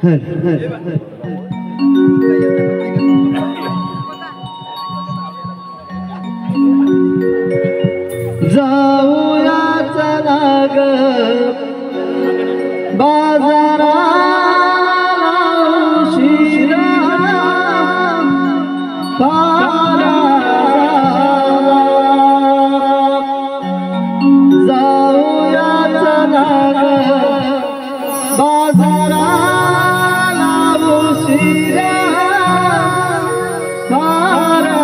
जाऊया चला ग बाजाराला उशिरा पारा जाऊया चला ग बाजाराला उशिरा पारा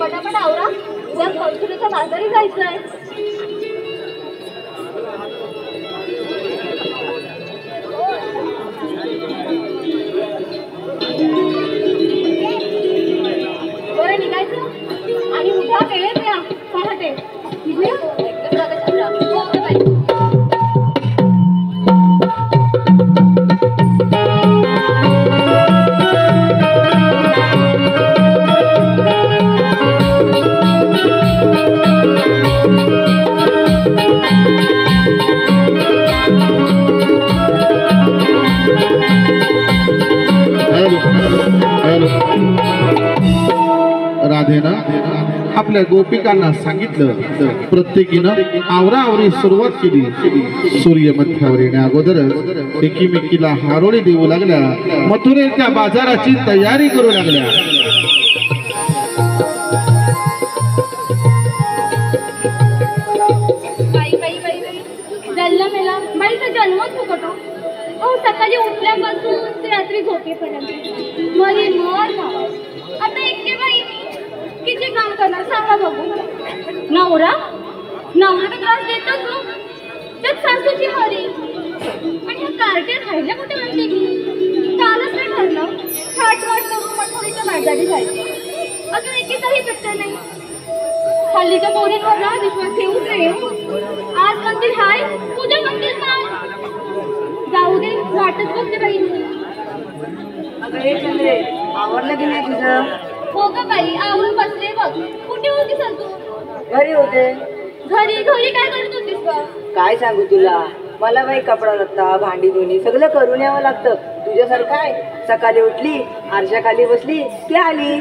पटापट आवरा, उद्या खरसुरीच्या बाजारी जायचंय. बरं निघायचं आणि उद्या वेळेत या पहाटे. आपल्या गोपिकांना सांगितलं. प्रत्येकीनं आवराआवरी सुरुवात केली. सूर्य मध्यावर येण्या अगोदर एकीमेकीला हारोळी देऊ लागल्या. मथुरेच्या बाजाराची तयारी करू लागल्या. बाईचा जन्मच फुकट हो. सकाळी उठल्यापासून ते रात्री झोपेपर्यंत मरी मर. आता एकटे बाई किती काम करणार सांगा बघू. नवरा नवरा तर त्रास देतच ना. त्यात सासूची मरी. पण ह्या कार्ट्या राहिल्या कुठे म्हणते की कालच नाही ठरलं थाटवाट करून मथुरेच्या बाजारी जायचं. अजून एकेचाही पत्ता नाही. हल्लीच्या पोरींवर ना विश्वास ठेवूच रे. आज म्हणतील हाय उद्या म्हणतील नाही. जाऊ दे वाटच बघते बाई. आवडलं की नाही तुझं? हो का बाई आवरून बसले बघ. कुठे होतीस तू? घरी होते. घरी घरी काय करत होतीस का? काय सांगू तुला, मला बाई कपडा लत्ता भांडी धुणी सगळं करून यावं लागतं. तुझ्यासारखं आहे सकाळी उठली आरशाखाली बसली की आली.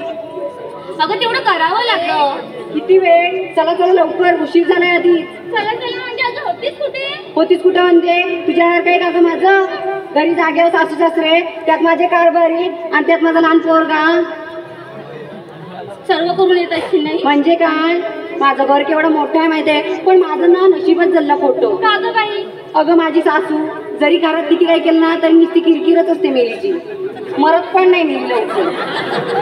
अगं तेवढं करावं लागतं. किती वेळ? चला चला लवकर, उशीर झालाय आधी. चला चला म्हणजे अजून होतीस कुठे? होतीस कुठं म्हणजे तुझ्यावर काही का माझं? घरी जागेवर सासू सासरे, त्यात माझे कारभारी आणि त्यात माझा लहान पोरगा. सर्व करून येत असतील नाही म्हणजे काय? माझं घर केवढं मोठं आहे माहितीये, पण माझं ना नशीबच जल्ला फोटो. का गं बाई? अगं माझी सासू जरी घरात किती काय केलं ना तरी नुसती किरकिरच असते मेलीची. मरत पण नाही मेली लवकर.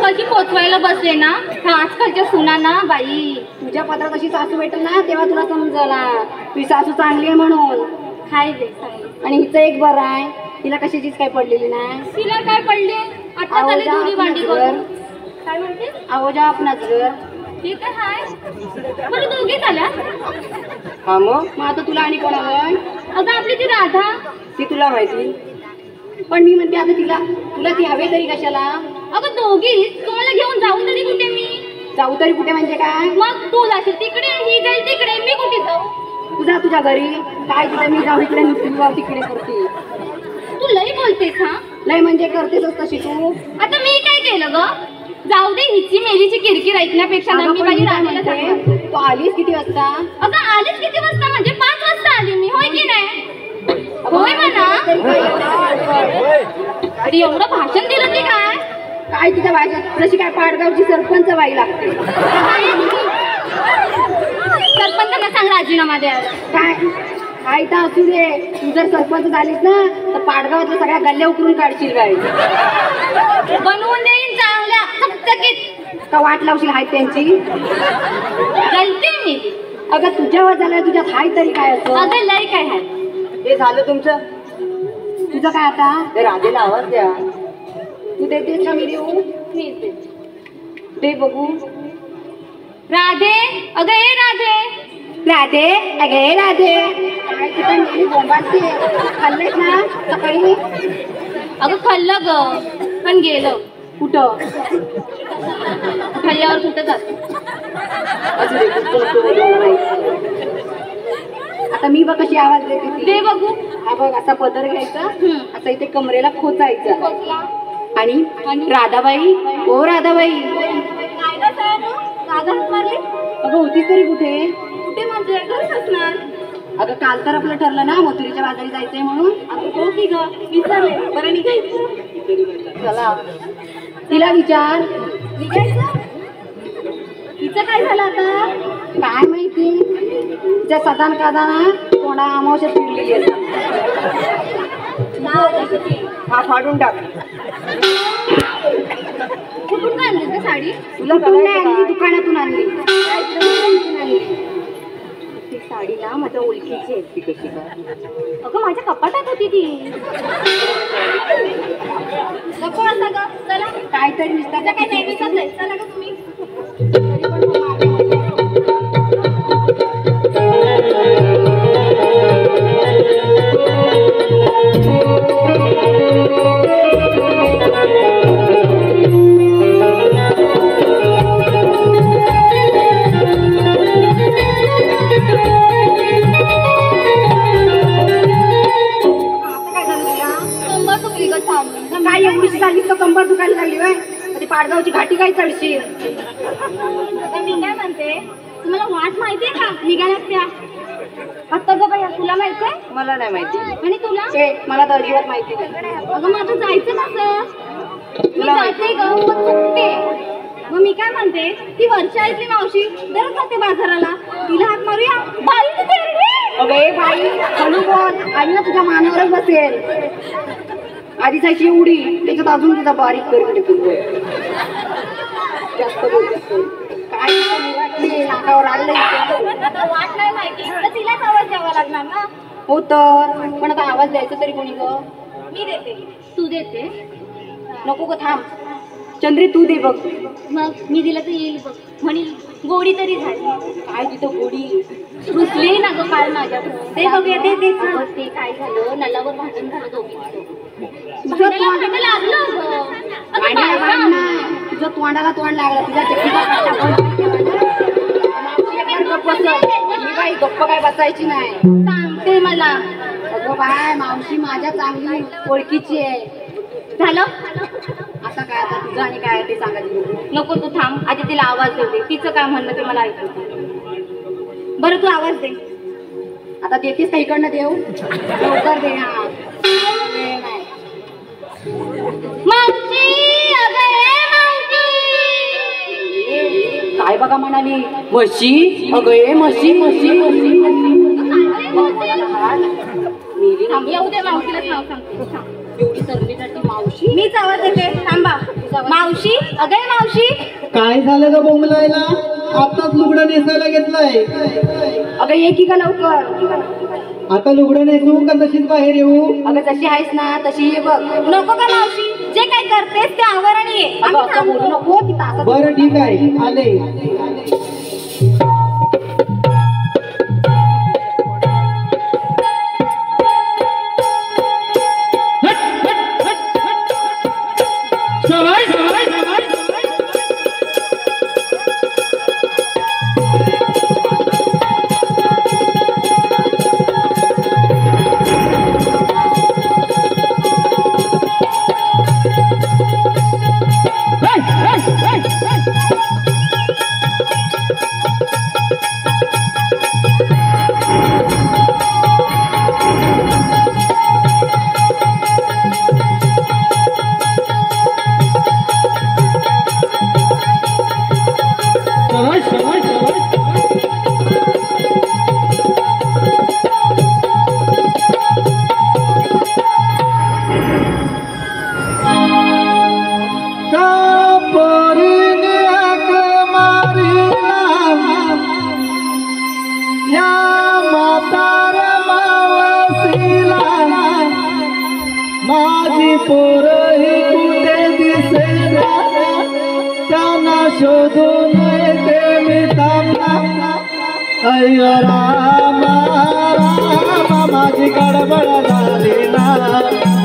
कशी पोचवायला बसले ना ह्या आजकालच्या सुना ना बाई. तुझ्या पत्रात अशी सासू भेटेल ना तेव्हा तुला समजला तुझी सासू चांगली आहे म्हणून. हाय रे सांग. आणि हिचं एक बरं आहे, तिला कशाचीच काही पडलेली नाही. तिला काय पडले? आता झाले दोन्ही भांडी करून. काय म्हणते? आहो जा आपणाच घर. ते काय हाय बरं दोघी झाल्या. हा मग आता तुला आणि कोण हवंय? अगं आपली ती राधा. ती तुला माहिती, पण मी म्हणते आता तुला ती हवे तरी कशाला? अगं दोघी तुम्हाला घेऊन जाऊ तरी कुठे मी? जाऊ तरी कुठे म्हणजे काय? मग तू जाशील तिकडे ही जाईल तिकडे मी कुठे जाऊ? तुझा तुझ्या घरी काय तिथं मी जाऊ इकडे नुसती तिकडे करते. तू लई बोलतेस हा. लय म्हणजे करतेस तशी तू. आता मी काय केलं ग? जाऊ दे हिची मेलीची किरकिर ऐकण्यापेक्षा ना मी बाई राधाला सांगते. तू आलीस किती वाजता? अगं आलीच किती वाजता म्हणजे 5 वाजता आली मी. होय की नाही? होय म्हणा. अरे एवढं भाषण दिलं ते काय? काय तिच्या भाषा जशी काय पाडगावची सरपंच बाई लागते. सरपंचांना सांग राजीनामा द्यायला. काय काय तर असू दे, तू जर सरपंच झालीस ना तर पाडगावातल्या सगळ्या गल्ल्या उकरून काढशील बाई. बनवून देईन चांगल्या चकचकीत. का वाट लावशील हाय त्यांची? गलती मी. अगं तुझ्यावर झालं तुझ्यात हाय तरी काय असं? अगं लय काय हाय. हे झालं तुमचं. तुझं काय आता? राधेला आवाज द्या. तू देतेस का मी देऊ? मी दे. दे बघू. राधे अगं ए राधे. राधे अगे राधे. काय तिथं नेहमी बोंबाटते. खाल्लेस ना सकाळी? अगं खाल्लं ग पण गेलं. कुठं? खाल्ल्यावर कुठं जात? आता मी बघ कशी आवाज देते. दे बघू. हा बघ असा पदर घ्यायचा, असा इथे कमरेला खोचायचा आणि राधाबाई ओ राधाबाई. काय ग साहेब कागद मारले? अगं होतीस तरी कुठे? कुठे म्हणजे घरच असणार. अगं काल तर आपलं ठरलं ना मथुरेच्या बाजारी जायचंय म्हणून. अगं हो की ग विचारले बरं निघायचं. चला तिला विचार. निघायचं. हिचं काय झालं आता? काय माहिती तिच्या सदान कादाना कोणा अमावश्या फिरलेली असते. हा फाडून टाक. कुठून काय आणली का साडी? तुला कुठून नाही आणली? दुकानातून आणली. ती साडी ना माझ्या ओळखीची आहे. ती कशी काय? अगं माझ्या कपाटात होती ती. नको असं ग. चला काहीतरी नुसतं काय नाही विचारलंय. चला ग तुम्ही. काय एवढीशी झाली तर कंबर दुखायला लागली बाय. पाडगावची घाटी काय चढशील? मी काय म्हणते तुम्हाला वाट माहितीये का निघाल्यात त्या? आता ग बाया तुला माहितीये? मला नाही माहिती. आणि तुला? मला तर अजिबात माहिती नाही. अगं माझं जायचं कसं? मी जाते ग पण चुकते. मग मी काय म्हणते, ती वर्षातली मावशी दररोज जाते बाजाराला, तिला हात मारूया. बाई ती तेरडी. अगं ए बाई हळू बोल, आई ना तुझ्या मानावरच बसेल. आधी जायची एवढी, त्याच्यात अजून तुझा बारीक करून बोल. जास्त बोल. काय वाटली नाकावर आलं. आता वाट नाही माहिती तर तिलाच आवाज द्यावा लागणार ना. हो तर पण आता आवाज द्यायचा तरी कोणी ग? मी देते. तू देते? नको ग थांब. चंद्री तू दे बघ. मग मी दिलं तर येईल बघ. म्हणी गोडी तरी झाली. काय तिथं गोडी रुसली ना ग काल माझ्याकडून. ते बघूया ते काय झालं, नलावर भांडण झालं दोघींचं. भांडायला लागलं ग. अगं बायका. तुझं तोंडाला तोंड लागलं. तुझ्या बाई गप्प काय बसायची नाही. सांगते मला. अगं बाय मावशी माझ्या चांगली ओळखीची आहे. झालं आता काय आता तुझं आणि काय ते सांगायचं. नको तू थांब, आधी तिला आवाज देऊ दे. तिचं काय म्हणणं ते मला ऐकू दे. बरं तू आवाज दे. आता देतेस का इकडनं देऊ? लवकर दे. हा वेळ नाही. मावशी अगं ए मावशी. काय बघा म्हणाली म्हशी. अगं ए म्हशी म्हशी म्हशी मेली ना. येऊ दे मावशीलाच नाव सांगते. सांग. एवढी तरली ती मावशी. मीच आवाज देते. थांबा. मावशी अगं ए मावशी. काय झालं ग बोंबलायला? आताच लुगडं नेसायला घेतलंय. अगं ये की का लवकर. आता लुगडं नेसू का तशीच बाहेर येऊ? अगं जशी आहेस ना तशी ये बघ. नको का मावशी, जे काय करतेस ते आवर आणि ये. अगं असं बोलू नको. ती तासात बरं ठीक आहे आले. माझी पोरही कुठे दिसेना, त्यांना शोधून येते मी थांबला. अय्यो रामा रामा माझी गडबड झाली ना.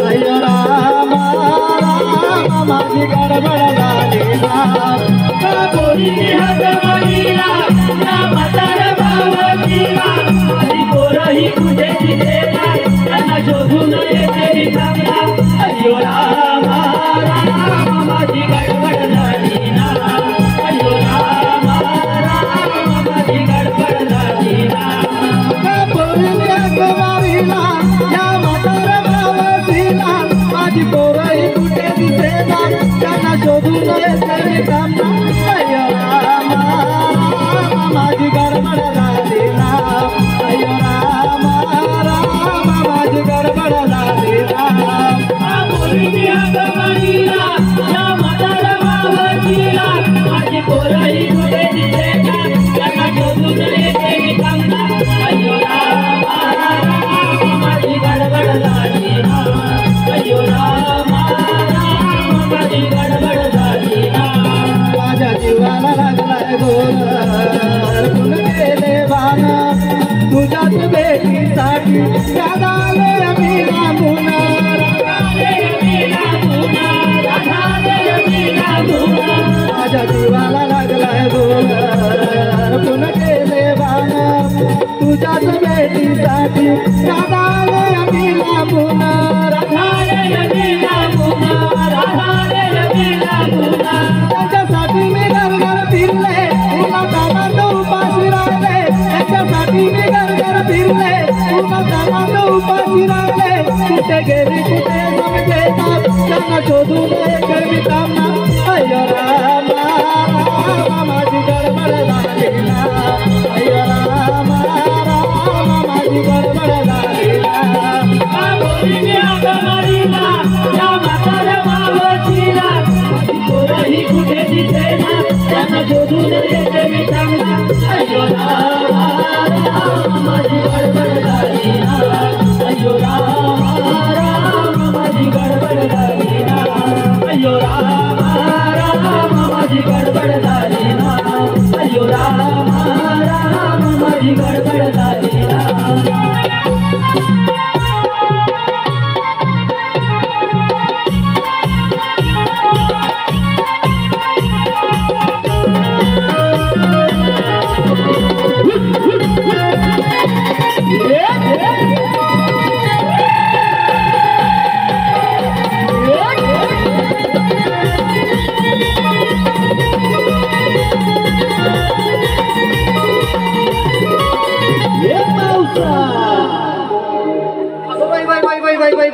अय्यो रामा रामा माझी गडबड झाली ना. का पोरीने हात मारीला, या म्हाताऱ्या भावाजीला. माझी पोरही कुठे दिसेना, त्यांना शोधून येते मी थांबला. अय्यो रामा रामा माझी गडबड झाली ना. अय्यो रामा रामा माझी गडबड झाली ना. का पोरीने हात मारीला, या म्हाताऱ्या भावाजीला. माझी पोरही कुठे दिसेना, त्यांना शोधून येते मी थांबला. अय्यो रामा रामा माझी गडबड झाली ना. अय्यो रामा रामा माझी गडबड झाली ना. पोरीने हात मारीला, या म्हाताऱ्या भावाजीला. माझी पोरही कुठे दिसेना, त्यांना शोधून येते मी थांबला. अय्यो रामा रामा माझी गडबड झाली ना. अय्यो रामा रामा माझी गडबड झाली ना. माझ्या जीवाला लागलाय गोंधळ, कुण गेले वाना तुझ्याच भेटीसाठी. राधाले मी लांबून, राधाले मी लांबून, राधाले मी लांबून. माझ्या जीवाला लागलाय गोंधळ, कुण गेले वाना तुझ्याच भेटीसाठी. राधाले मी लांबून, राधाले मी लांबून, राधाले मी लांबून. त्याच्यासाठी मी घरघर फिरले, तुला दादा तो उपाशी शोधून येते मी थांबना अय्यो रामा रामा माझी गडबड झाली ना अय्यो रामा रामा माझी गडबड झाली ना कुठे दिसे ना त्यांना शोधून येते मी थांबना अय्यो रामा रामा माझी गडबड झाली ना अय्यो रामा रामा माझी गडबड झाली ना अय्यो रामा रामा माझी गडबड झाली ना अय्यो रामा रामा माझी गडबड झाली ना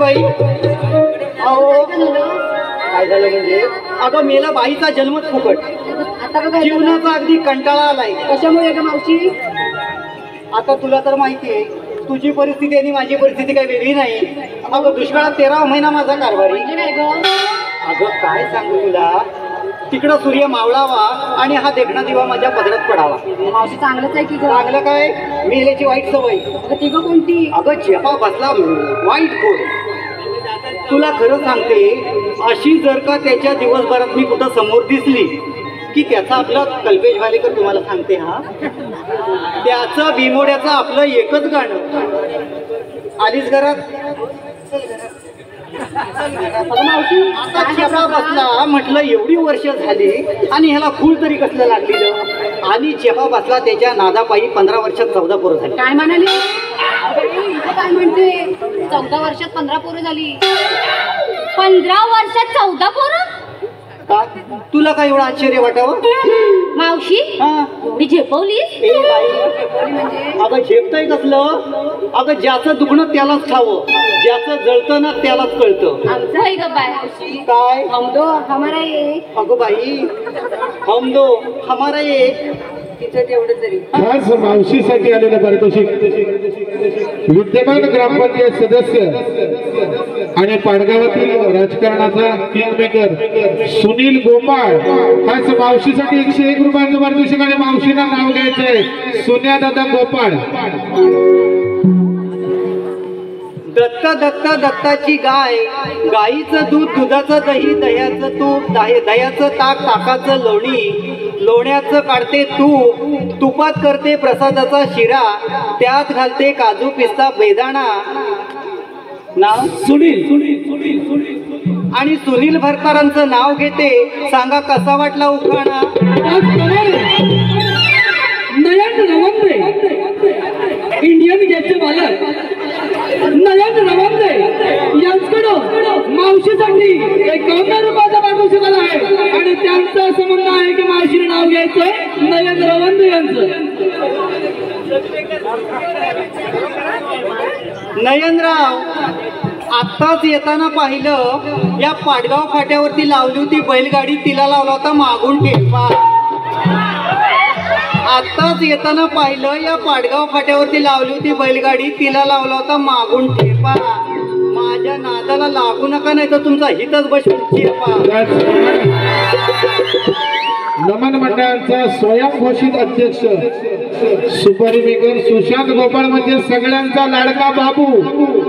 बाई अहो काय झालं म्हणजे अगं मेला बाईचा जन्मच फुकट जीवनाचा अगदी कंटाळा आलाय कशामुळे का मावशी आता तुला तर माहिती आहे तुझी परिस्थिती आणि माझी परिस्थिती काही वेगळी नाही अगं दुष्काळात 13 महिना माझा कारभारी अगं काय सांगू तुला तिकडं सूर्य मावळावा आणि हा देखणा दिवा माझ्या पदरात पडावा मावशी चांगलंच आहे की ग चांगलं काय मेल्याची वाईट सवय ती ग कोणती अगं जेव्हा बसला वाईट खोड तुला खरं सांगते अशी जर का त्याच्या दिवसभरात मी कुठं समोर दिसली की त्याचा आपला कल्पेश भालेकर तुम्हाला सांगते हा त्याचं बिमोड्याचं आपलं एकच गाणं आलीच घरात मावशी आता जेव्हा बसला म्हटलं एवढी वर्ष झाली आणि ह्याला खूळ तरी कसलं लागलेलं आणि जेव्हा बसला त्याच्या नादापायी 15 वर्षात 14 पोरं झाली काय म्हणाली काय म्हणते 14 वर्षात 15 पोरं झाली 15 वर्षात 14 पोरं का तुला काय एवढं आश्चर्य वाटावं मावशी हा एवढी झेपवलीस ए बाई अगं झेपतंय कसलं अगं ज्याचं दुखणं त्यालाच ठावं ज्याचं जळतं ना त्यालाच कळतं आमचं आहे ग बाय मावशी काय हम दो हमारा एक अगं बाई हम दो हमारा एक तिचं तेवढं तरी खास मावशीसाठी आलेलं पारितोषिक विद्यमान ग्रामपंचायत सदस्य आणि पाडगावातील राजकारणाचा किंगमेकर सुनील गोपाळ खास मावशीसाठी 101 रुपयांचं पारितोषिक आणि मावशीला नाव घ्यायचंय सोन्या दादा गोपाळ दत्त दत्त दत्ताची गाय गाईचं दूध दुधाचं दही दह्याचं तूप दह्याचं ताक ताकाचं लोणी लोण्याचं काढते तूप तुपात करते प्रसादाचा शिरा त्यात घालते काजू पिस्ता बेदाणा नाव सुनील आणि सुनील भरतारांचं नाव घेते सांगा कसा वाटला उखाणा नयन रवंदे इंडियन गेटचे मालक नयन रवंदे यांच्याकडं मावशीसाठी 51 रुपयाचा पारितोषिक आला आहे आणि त्यांचं असं म्हणणं आहे की मावशीने नाव घ्यायचं नयन रवंदे यांचं नयनराव आत्ताच येताना पाहिलं या पाडगाव फाट्यावरती लावली होती बैलगाडी तिला लावला होता मागून ठेपा आत्ताच येताना पाहिलं या पाडगाव फाट्यावरती लावली होती बैलगाडी तिला लावला होता मागून ठेपा माझ्या नादाला लागू नका नाही तर तुमचा हितच बसून ठेपा नमन मंडळाचा स्वयंघोषित अध्यक्ष सुपारी मेकर सुशांत गोपाळ म्हणजे सगळ्यांचा लाडका बाबू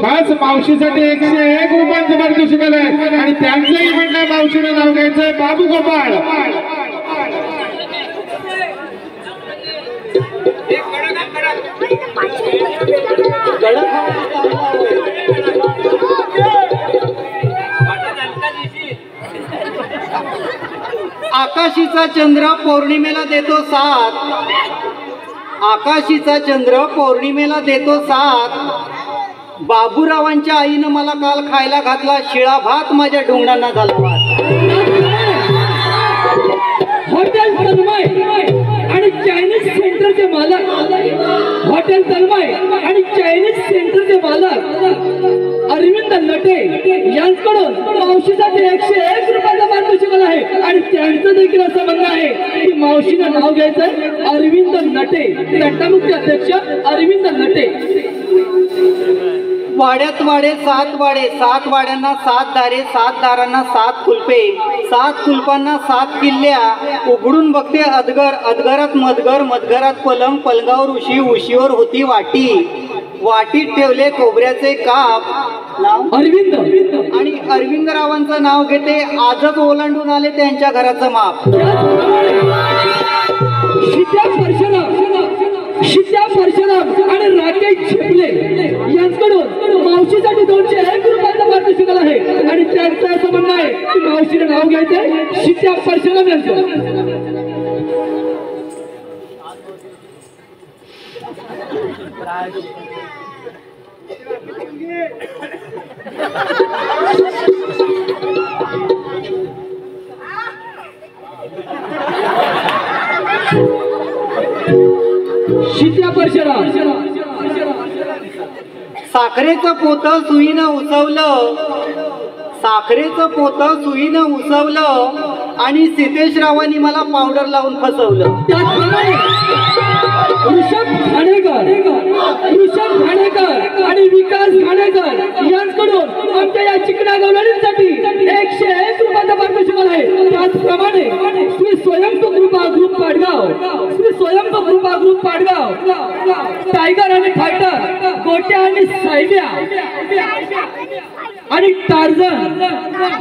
खास मावशीसाठी 101 रुपयांचं पारितोषिक आलंय आणि त्यांचंही म्हणणं मावशीने नाव घ्यायचंय बाबू गोपाळ आकाशीचा चंद्र पौर्णिमेला देतो साथ आकाशीचा चंद्र पौर्णिमेला देतो साथ बाबूरावांच्या आईनं मला काल खायला घातला शिळा भात माझ्या ढोंगणांना झाला हॉटेल आणि चायनीज सेंटरचे मालक, हॉटेल तन्मय आणि चायनीज सेंटरचे मालक अरविंद नटे यांच्याकडून मावशीसाठी 101 रुपयाचा पारितोषिक आहे. आणि त्यांचं देखील असं म्हणणं आहे की मावशीनं नाव घ्यायचं अरविंद नटे, तंटामुक्ती अध्यक्ष अरविंद नटे. वाड्यात वाडे 7 वाडे, 7 वाड्यांना 7 दारे, 7 दारांना 7 कुलपे, 7 कुलपांना 7 किल्ल्या. उघडून बघते अदगर, अदगरात मदगर, मदगरात पलंग, पलंगावर उशी, उशीवर होती वाटी, वाटीत ठेवले खोबऱ्याचे काप. नाव अरविंद. आणि अरविंदरावांचं नाव घेते, आजच ओलांडून आले त्यांच्या घराचं माप. शित्या परशुराम आणि राकेश चिपले यांच्याकडून मावशीसाठी 201 रुपयाचा पारितोषिक आहे. आणि त्यांचं असं म्हणणं आहे की मावशीने नाव घ्यायचंय शित्या परशुराम यांचं. शित्या परशुराम. साखरेचं पोतं सुईनं उसवलं, साखरेचं पोतं सुईनं उसवलं आणि सिद्धेशरावांनी मला पावडर लावून फसवलं. त्याचप्रमाणे ऋषभ घाणेकर आणि विकास घाणेकर यांच्याकडून आमच्या या चिकना गवळणींसाठी 101 रुपयाचा पारितोषिक आहे. त्याचप्रमाणे श्री स्वयंभ कृपा ग्रुप पाडगाव, श्री स्वयंभ कृपा ग्रुप पाडगाव, टायगर आणि फायटर, गोट्या आणि सायब्या आणि टार्झन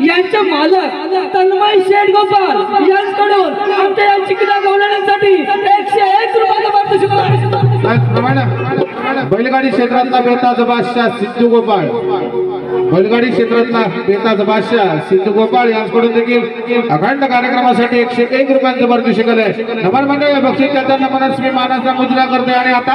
यांचे मालक तन्मय शेठ गोपाल यांच्याकडून आमच्या या चिकना गवळणींसाठी 101 रुपयाचा पारितोषिक आहे. बैलगाडी क्षेत्रातला बेताज बादशाह सिद्धू गोपाळ, बैलगाडी क्षेत्रातला बेताज बादशाह सिद्धू गोपाळ यांच्याकडून देखील अखंड कार्यक्रमासाठी 101 रुपयांचं पारितोषिक आहे. नमन मंडळ बक्षीस देताना मनस्वी मानाचा मुजरा करते. आणि आता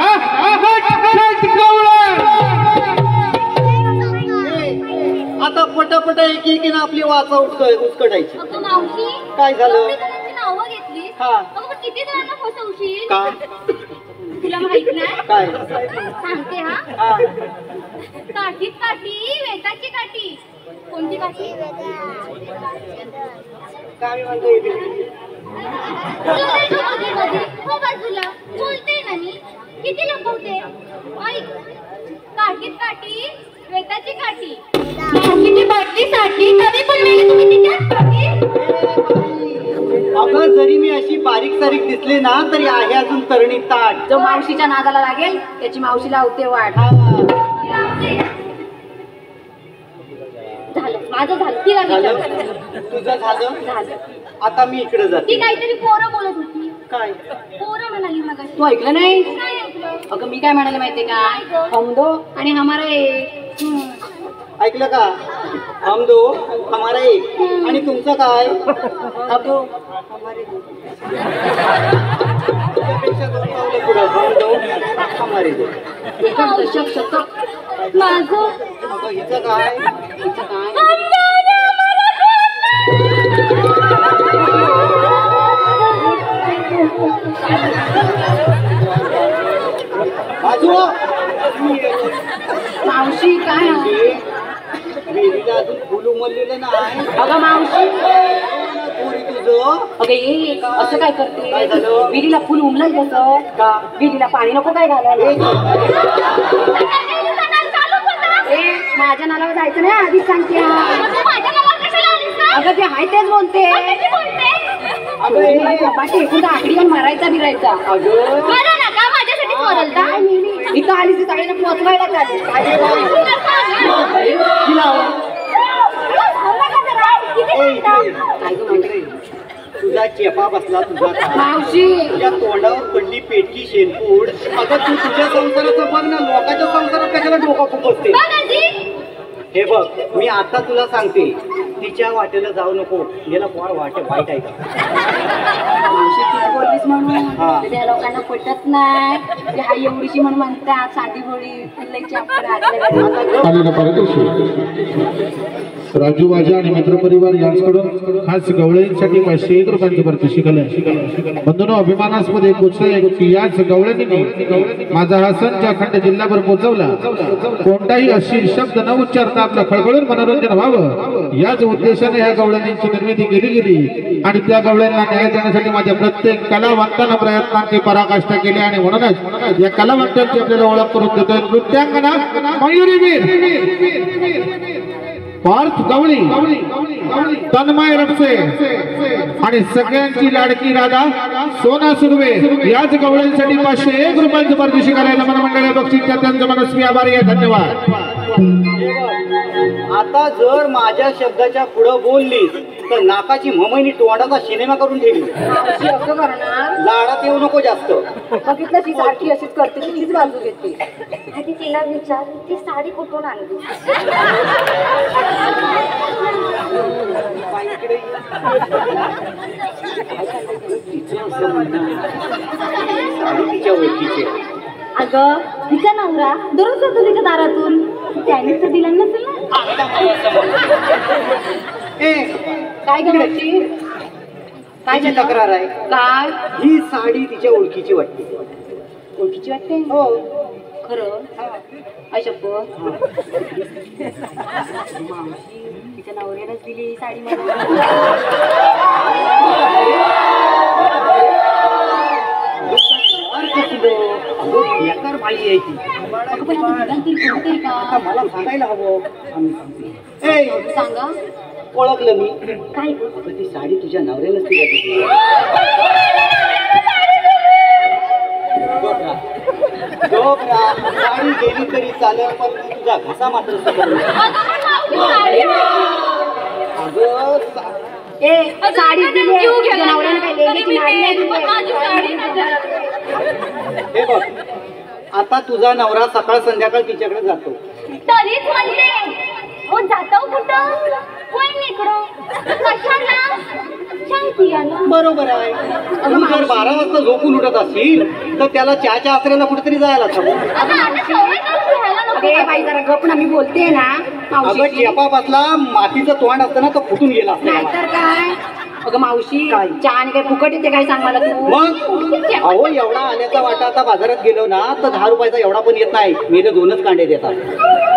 आता पटापट एकीने आपली वाचा उचकटायची. अगं मावशी, काय झालं? एवढी जणांची नावं घेतली. हा. अगं पण किती जणांना फसवशील? का? तुला माहित नाही? काय? सांगते हा. हा. काठीत काठी, वेताची काठी. कोणती काठी? काय म्हणतो इकडे? हो बाजूला बोलते ना मी. किती लपवते? ऐक, काठीत काठी, वेताची काठी, काठीची बाटलीसाठी तरी पण नेली तुम्ही तिच्याच काठी. अगं जरी मी अशी बारीक सारीक दिसले ना तरी आहे अजून तरणी ताट. जो मावशीच्या नादाला लागेल त्याची मावशी लावते वाट. झालं, माझं झालं. तिला झालं? विचार. तुझं झालं? झालं. आता मी इकडे ती जाते. काहीतरी पोरं बोलत होती. काय? पोरं म्हणाली मगाशी. तू ऐकलं नाही? नाही ऐकलं. अगं मी काय म्हणाले माहितीये का, हम दो आणि हमारा एक. ऐकलं का? हम दो हमारा एक. आणि तुमचं काय? अब दो त्यापेक्षा 2 पावलं पुढं. हम दो हमारे दो. दशक शतक. माझं अगं हिचं काय? हिचं काय? बाजू मावशी काय? विहिरीला अजून फुल उमललेलं नाही. अगं मावशी, पोरी तुझं अगं ये असं काय करते? काय झालं? विहिरीला फुल उमलंय कसं? का? विहिरीला पाणी नको काय घालायला? ए, माझ्या नालावर जायचं नाही, आधीच सांगते. अगं ते हाय तेच बोलते. अगं हे पाठी एकूण आकडी मारायचा बिरायचा. अगं काय नेली इथं आली ती सगळ्यांना पोचवायला काय? तुझा चेपा बसला तुझा का? मावशी तुझ्या तोंडावर पडली पेटकी शेणपूड. अगं तू तुझ्या संसाराचं बघ ना, लोकांच्या संसारात कशाला डोका फुकवते? हे बघ, मी आता तुला सांगते, तिच्या वाटेला जाऊ नको. गेला फार वाटे वाईट आहे का? मावशी तू बोललीस म्हणून हा. त्या लोकांना पटत नाही. ते हाय एवढीशी म्हणून म्हणतात साधी भोळी पिल्लाची आपल्या आलेलं पारितोषिक राजू वाजा आणि मित्रपरिवार यांच्याकडून खास गवळ्यांसाठी 501 रुपयांचं पारितोषिक आलंय. बंधूंनो, अभिमानास्पद एक गोष्ट आहे की याच गवळ्यांनी माझा हा संच अखंड जिल्हाभर पोहोचवला. कोणताही अशी शब्द न उच्चारता आपलं खळखळून मनोरंजन व्हावं याच उद्देशाने ह्या गवळ्यांची निर्मिती केली गेली आणि त्या गवळ्यांना न्याय देण्यासाठी माझ्या प्रत्येक कलावंतांना प्रयत्नांची पराकाष्ठा केली आणि म्हणूनच या कलावंतांची आपल्याला ओळख करून देतोय. नृत्यांगना मयुरीवीर पार्थ गवळी, तन्मय रपसे आणि सगळ्यांची लाडकी राधा सोना सुर्वे याच गवळ्यांसाठी 501 रुपयांचं पारितोषिक आलंय. नमन मंडळ बक्षीसच्या त्यांचं मनस्वी आभारी आहे. धन्यवाद. आता जर माझ्या शब्दाच्या पुढं बोलली तर नाकाची ममईनी तोंडाचा सिनेमा करून ठेवली. मावशी असं करणार? लाडात येऊ नको जास्त. बघितलं ती सारखी अशीच करते, तीच बाजू घेते. आधी तिला विचार, ती साडी कुठून आणली? तिच्या ओळखीचे अगं, तिचा नवरा दररोज जातो तिच्या दारातून, त्याने तर दिला नसेल ना. काय करायची? काय तक्रार आहे? काय ही साडी तिच्या ओळखीची वाटते. ओळखीची वाटते? हो. खरं? आई शपथ. मावशी तिच्या नवऱ्यालाच दिली साडी मला. बेकार बाई आहे ती. आता मला सांगायला हवं. सांगा. ओळखलं मी. काय ती साडी तुझ्या नवऱ्यालाच दिली. साडी गेली तरी चालेल, पण तुझा घसा मात्र साडी दिली नवऱ्याने काय लेंगीची नाडी हे बघ, आता तुझा नवरा सकाळ संध्याकाळ तिच्याकडे जातो. तरीच म्हणते, ओ जातो कुठं? कोण निकडो? कशाला? शांती आला. बरोबर आहे. तू जर 12 वाजता झोपून उठत असशील तर त्याला चहाच्या आसऱ्याला कुठेतरी जायला हवं. बाई जरा गप ना, मी बोलते ना. अगं चेपा बसला, मातीचं तोंड असतं ना, तो फुटून गेला असता. नाहीतर काय. अगं मावशी, काय? चहा आणि काय फुकट येते काय सांग मला तू. मग अहो, एवढा आल्याचा वाटा आता बाजारात गेलो ना तर 10 रुपयाचा एवढा पण येत नाही. मेले 2च कांडे देतात.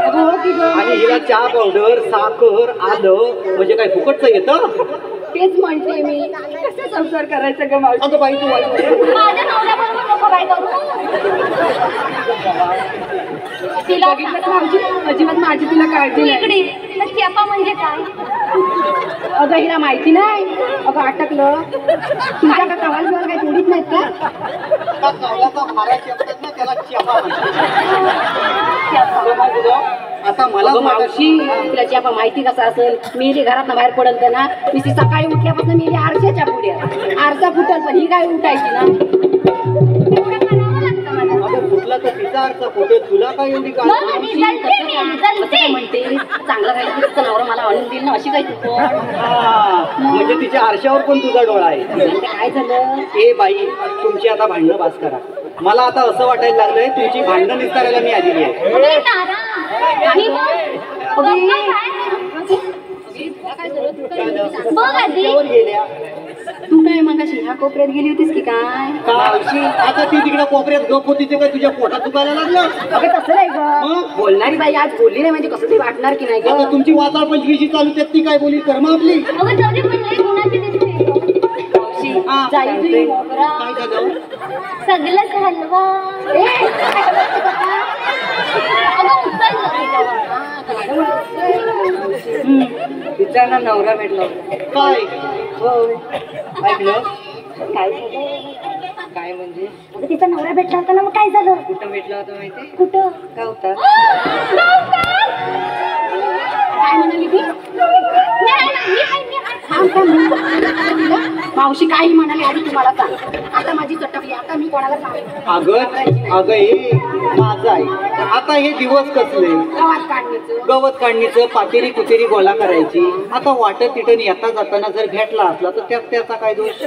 अगं हो की गं. आणि हिला चहा पावडर, साखर, आलं म्हणजे काय फुकटचं येतं? तेच म्हणते मी. कसं संसार करायचं ग मावशी? अगं बाई, तू माझ्या नवऱ्याबरोबर नको बाई करू. तिला बघितलं का मावशी, अजिबात माझी तिला काळजी नाही. इकडे तिला चेपा म्हणजे काय? अगं हिला माहिती नाही. अगं अटकलं. तुमच्या का कवाल बिवाल काही थोडीच नाहीत का? त्याला चहा आता मला मावशी, तुला चेपा माहिती कसा असेल? मेली घरात बाहेर पडल तर ना, मी सकाळी उठल्यापासून मेली आरशाच्या पुढे. आरसा फुटल पण ही काय उठायची ना. एवढं करावं लागतं मला. अगं फुटला तर तिचा अर्थ कुठे, तुला काय एवढी मग काळजी? आधी जलते मी, जलते. म्हणते चांगला राहिला तर नवरा मला आणून देईल ना, अशी काय तू पण? म्हणजे तिच्या आरशावर पण तुझा डोळा आहे. काय झालं? ए बाई, तुमची आता भांडणं बास करा. मला आता असं वाटायला लागलंय तुमची भांडणं निस्तारायला मी आलेली आहे. अरे तारा, ही बघ. बघ आधी. त्यावर गेल्या तू काय मग ह्या कोपऱ्यात गेली होतीस की काय? मावशी, आता ती तिकडे कोपऱ्यात गप होती ते काय तुझ्या पोटात दुखायला लागलं? अगं तसं नाही ग. मग? बोलणारी बाई आज बोलली नाही म्हणजे कसं तरी वाटणार की नाही आता ग. तुमची वाचाळ पंचवीशी चालू त्यात ती काय बोली कर्म आपली. अगं जाऊ दे, पण लई गुणाची दिसते. मावशी, हा, जाई तुझी मोगरा. काय झालं? सगळंच हलवा. अगं उचल तिचा ना नवरा भेटला. काय ऐकलं? काय झालं? काय म्हणजे? अगं तिचा नवरा भेटला होता ना, मग काय झालं? कुठं भेटला होता माहिती? कुठं? काय होता? काय म्हणाली ती? मावशी काही म्हणाली आधी तुम्हाला सांग. आता माझी चटकली, आता मी कोणाला सांग? अगं हे माझं आहे. आता हे दिवस कसले, गावात काढण्याचं. गवत काढणीचं, पातेरी कुतेरी गोळा करायची. आता वाटत तिथं येता जाताना जर भेटला असला तर त्याचा काय दोष?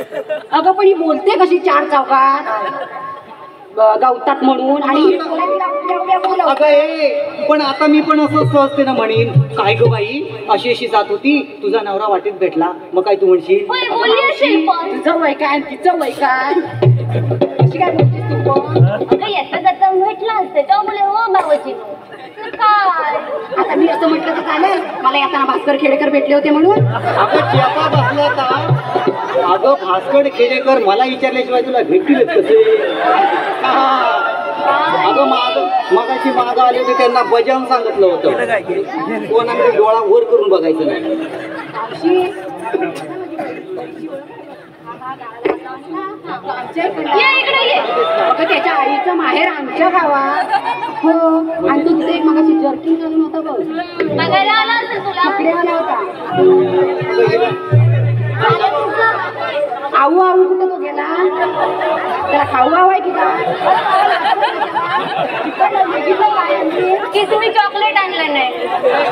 अगं पण ही बोलते कशी 4 चौकात गवतात म्हणून आणि अगं पण आता मी पण असं सहजतेनं म्हणेन काय ग बाई, अशी अशी जात होती, तुझा नवरा वाटेत भेटला, मग काय तू म्हणशील? होय बोलली असेल पण तुझं वय काय आणि तिचं वय काय? अशी काय बोलतेस तू पण? अगं येता जाता भेटला असते तेव्हा बोले हो भावाची काय आता मी असं म्हटलं तर चालेल, मला येताना भास्कर खेडेकर भेटले होते म्हणून? अगं चेपा बसला का? अगं भास्कर खेडेकर मला विचारल्याशिवाय तुला भेटतीलच कसे? अगं मगाशी मागं आले होते, त्यांना बजावून सांगितलं होतं कोणाकडे डोळा वर करून बघायचं नाही. आमच्या इकडे ये इकडे ये अगं त्याच्या आईचं माहेर आमच्या गावात. हो, आणि तू तिथे मगाशी जर्किंग घालून होता बघ, बघायला आला असेल तुला तिकडे आला होता. आऊ आऊ कुठे तो गेला? त्याला खाऊ आऊ आहे की काय? किसमी चॉकलेट आणलं नाही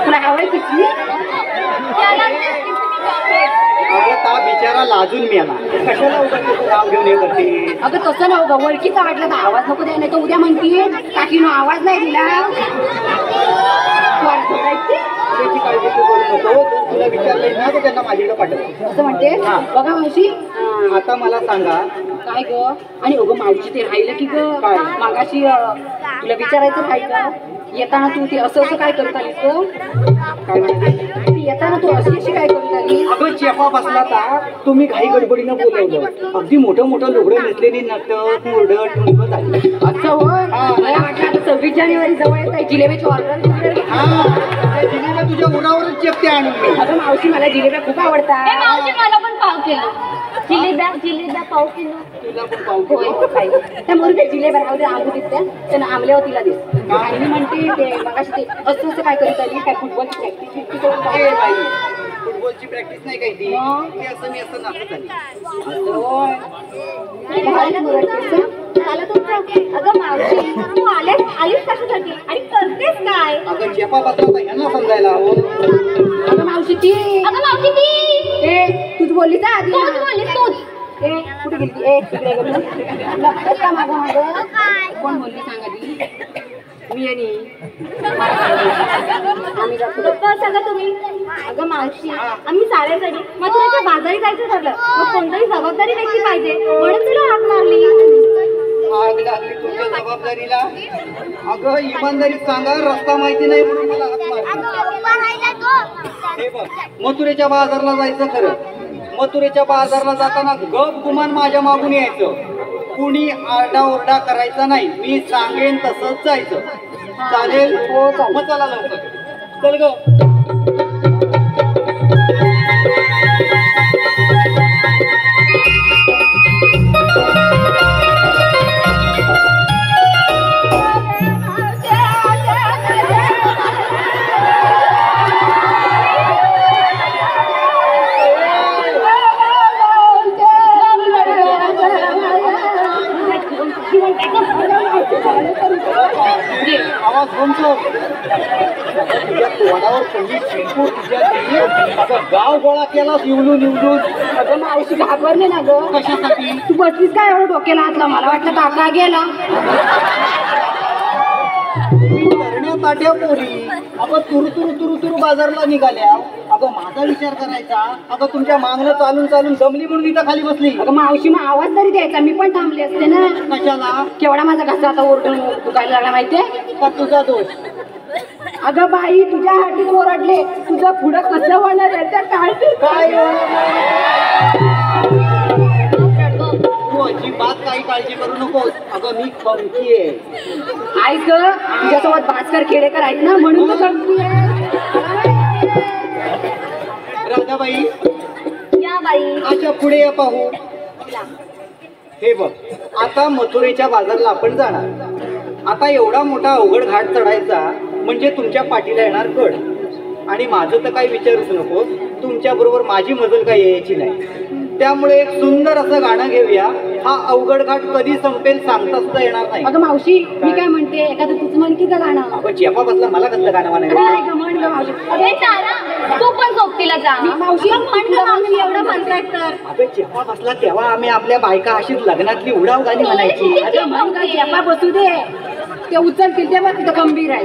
तुला हवंय किती? त्याला किसमी चॉकलेट अगं ता बिचारा लाजून मेला, कशाला उगाच त्याचं नाव घेऊन हे करते? अगं तसं नव्ह ग, वळखीचा वाटला तर आवाज नको द्या, नाही तर उद्या म्हणते काकीनो आवाज नाही दिला. त्याची काळजी तू करू नको. जर तुला विचारलं ना तर त्यांना माझ्याकडे पाठव. असं म्हणते बघा मावशी. आता मला सांगा काय ग? आणि अगं मावशी ते राहिलं की ग काय? मागाशी तुला विचारायचं राहिलं, येताना तू ते असं असं काय करत आलीस ग? काय म्हणाले? येताना तू अशी अशी काय करत आली? अगं चेपा बसला का? तुम्ही घाई गडबडीनं बोलवलं, अगदी मोठं मोठं लुगडं नेसलेली नटत मुरडं ठुंक झाली. असं होय? मला वाटलं आता 26 जानेवारी जवळ येत आहे, जिलेबीची ऑर्डर. हा, त्या जिलेबी तुझ्या उरावरच चेपते आणून मी. अगं मावशी मला जिलेब्या खूप ए आवडतात. मावशी मला पण पाव किलो जिलेब्या पाव किलो तुला पण पाहू होय हो, काय त्या मुलगा जिलेब्या राहू दे, आंबू तिथल्या त्यानं आंबल्यावर तिला दे. आणि मी म्हणते ते मगाशी ते असं असं काय करत आली, काय फुटबॉलची प्रॅक्टिस करून ए काय? बाई, फुटबॉलची प्रॅक्टिस नाही काही ती. मग? ती असं मी असं नाचत आली. होय. झालं तुमचं अगं मावशी तू आलीस कशासाठी आणि करतेस काय अगं चेपा बसला होता ह्यांना समजायला हवं. अगं मावशी ती ती तूच बोलली का आधी? तूच बोललीस तूच कुठे गेली? तिकडे गेली. लक्षात का मागं मागं? कोण बोलली सांग आधी? मी आणि आम्ही जातो. गप्पा सगळं तुम्ही अगं मावशी आम्ही साड्यासाठी मथुराच्या बाजारी जायचं ठरलं मग कोणतरी जबाबदारी व्यक्ती पाहिजे म्हणून तुला हाक मारली आग लागली तुमच्या जबाबदारीला. अगं इमानदारीत सांगा, रस्ता माहिती नाही म्हणून मला हाक मारली. हे बघ, मथुरेच्या बाजारला जायचं खरं. मथुरेच्या बाजारला जाताना गप गुमान माझ्या मागून यायचं, कुणी आरडाओरडा करायचा नाही, मी सांगेन तसंच जायचं. चालेल? हो चालेल. मग चला लवकर. चल ग. आवाज घुमतो. तुझ्या तोंडावर पडली चिंकू, तुझ्या गाव गोळा केला निवडून निवडून. अगं मावशी घाबरले ना ग. कशासाठी? तू बसलीस काय एवढं डोक्याला हातला? मला वाटलं काका गेला. करण्यात आट्या पोरी अगं तुरु तुरु तुरु तुरु बाजारला निघाल्या. अगं माझा विचार करायचा, अगं तुमच्या मागणं चालून चालून दमली म्हणून इथं खाली बसली. अगं मावशी मग आवाज तरी द्यायचा, मी पण थांबले असते ना. कशाला? केवढा माझा घसा आता ओरडून दुखायला लागला माहितीये का तुझा दोष? अगं बाई तुझ्या हातीत ओरडले, तुझं पुढं कसं होणार याच्या काळजी काय तू अजिबात काही काळजी करू नकोस. अगं मी खमकी आहे. ऐक ग, तुझ्यासोबत भास्कर खेडेकर आहेत ना म्हणून तो खमकी आहे. राधाबाई या बाई अच्छा पुढे या पाहू. हे बघ, आता मथुरेच्या बाजारला आपण जाणार. आता एवढा मोठा अवघड घाट चढायचा म्हणजे तुमच्या पाठीला येणार गड. आणि माझं तर काही विचारूच नको, तुमच्या बरोबर माझी मजल काही यायची नाही. त्यामुळे एक सुंदर असं गाणं घेऊया. हा अवघड घाट कधी संपेल सांगता सुद्धा येणार नाही. अगं मावशी मी काय म्हणते, एखादं तुझं म्हण की ग गाणं. अगं चेपा बसला, मला कसलं गाणं म्हणायचं? काय ग म्हण ग मावशी. अरे तारा तू पण सोबतीला जा मावशी म्हण ग मावशी एवढं म्हणतायत तर अगं चेपा बसला तेव्हा आम्ही आपल्या बायका अशीच लग्नातली उडाव गाणी म्हणायची. अगं म्हण ग, चेपा बसू दे, ते उचलतील तेव्हा तिथं गंभीर आहे.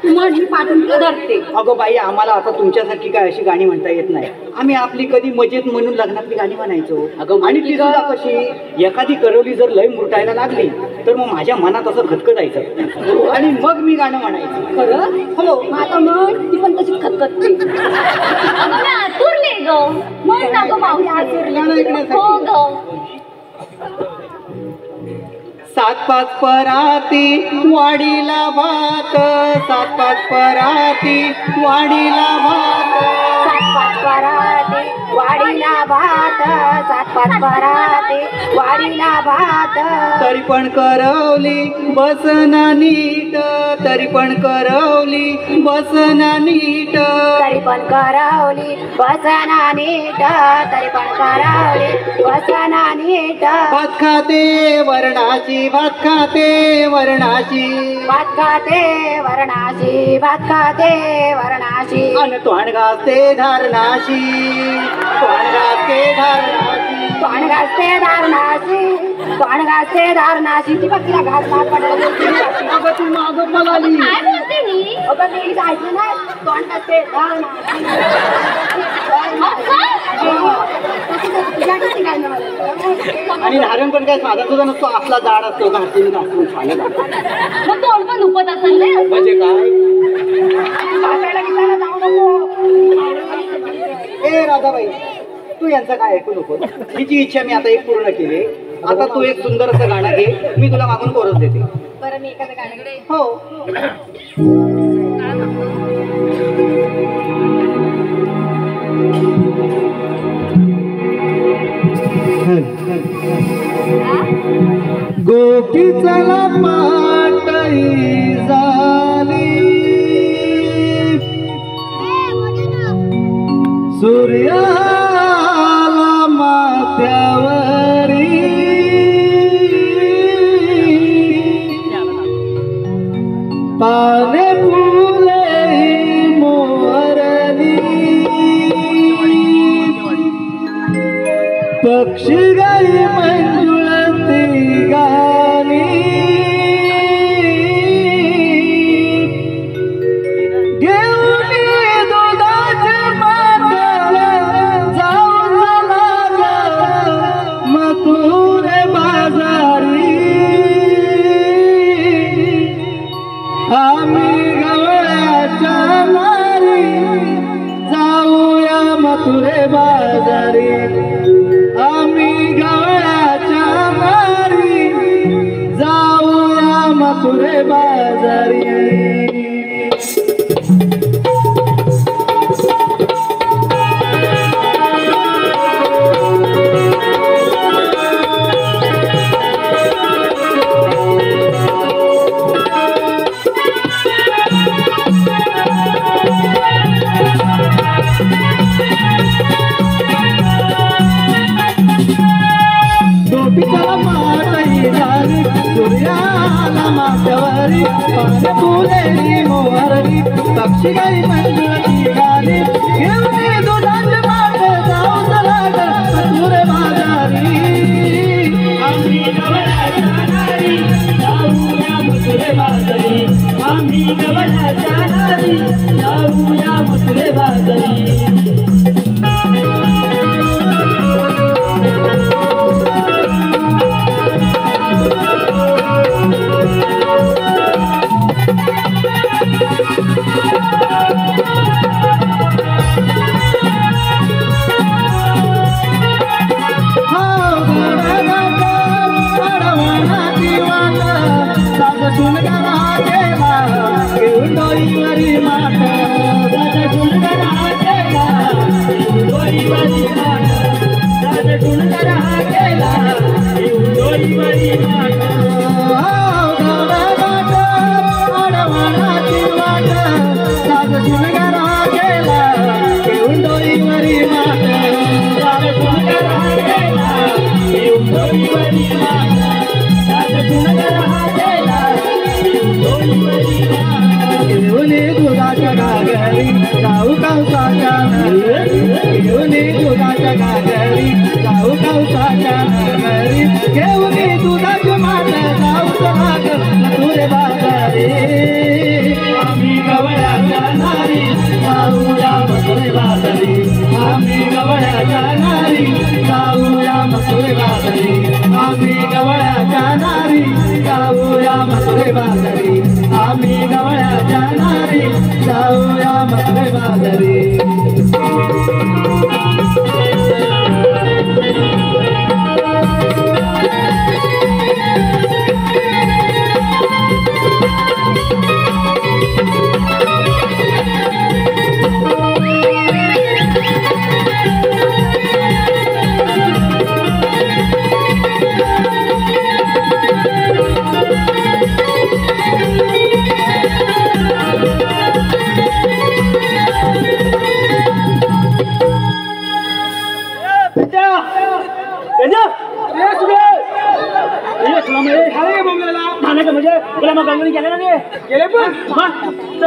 म्हणून पाठून तुला धरते. अगं बाई, आम्हाला आता तुमच्यासारखी काय अशी गाणी म्हणता येत नाही. आम्ही आपली कधी मजेत म्हणून लग्नातली गाणी म्हणायचो. अगं, आणि ती सुद्धा कशी, एखादी करवली जर लय मुरटायला लागली तर मग माझ्या मनात असं खतखतायचं आणि मग मी गाणं म्हणायचं. खरं? हो. मग आता म्हण, ती पण तशी खतखतते. अगं मी आतुरले ग. म्हण ना ग मावशी. हो ग. 7-5 पराती वाडीला भात, 7-5 पराती वाडीला भात, 7-5 पराते वाडीला भात, 7-5 पराते वाडीला भात. तरी पण करवली बसना नीट, तरी पण करवली बसना नीट, तरी पण करवली बसना नीट, तरी पण करवली बसना नीट. भात खाते वर्णाची, भात खाते वर्णाची, भात खाते वर्णाशी, भात खाते वर्णाशी. अन तोंड घासते धारणाशी, तोंड घासते धारणाशी. तोंड घासते धारणाशी, तोंड घासते धारणाशी. ती बघ तिला घास भात पडला. अगं तू मागं पळाली. काय बोलते मी? अगं मी ऐकलं ना, तोंड घासते धारणाशी. आणि धारण पण काय साधा सुद्धा नसतो, आपला जाड असतो, घासून घासून खायला. मग तोंड पण दुखत असेल ना. म्हणजे काय? ए राधाबाई, तू यांचं काय ऐकू नको. हिची इच्छा मी आता एक पूर्ण केली. आता तू एक सुंदर असं गाणं घे, मी तुला मागून कोरस देते. बरं मी एखादं गाणं. हो. गोपी चला पाटई झाली, सूर्याला माथ्यावरी, पाने फुले मोहरली, पक्षी गाई मंजुळती गाणी, घेऊन दुधाचे माठ्याला जाऊन लागा मथुरे बाजारी. आम्ही गवळ्याच्या नारी जाऊया मथुरे बाजारी, आम्ही गवळ्याच्या नारी जाऊया मथुरे बाजारी. गोपीच्या मातई झाली, सूर्याला माथ्यावरी, पाने फुलेली मोहरली, पक्षी गाई मंजुळती गाणी, घेऊन दुधाचे माठे जाऊन लागा मथुरे बाजारी. आम्ही गवळ्याच्या नारी जाऊया मथुरे बाजारी, आम्ही गवळ्याच्या नारी जाऊया मथुरे बाजारी. जाऊ कौसाच्या घेऊन दुधाच्या घागरी, जाऊ कौसाच्या घरी, घेऊन दुधाच्या मंगळे बाजारी आम्ही गवळ्याच्या नारी जाऊया मंगळे बाजारी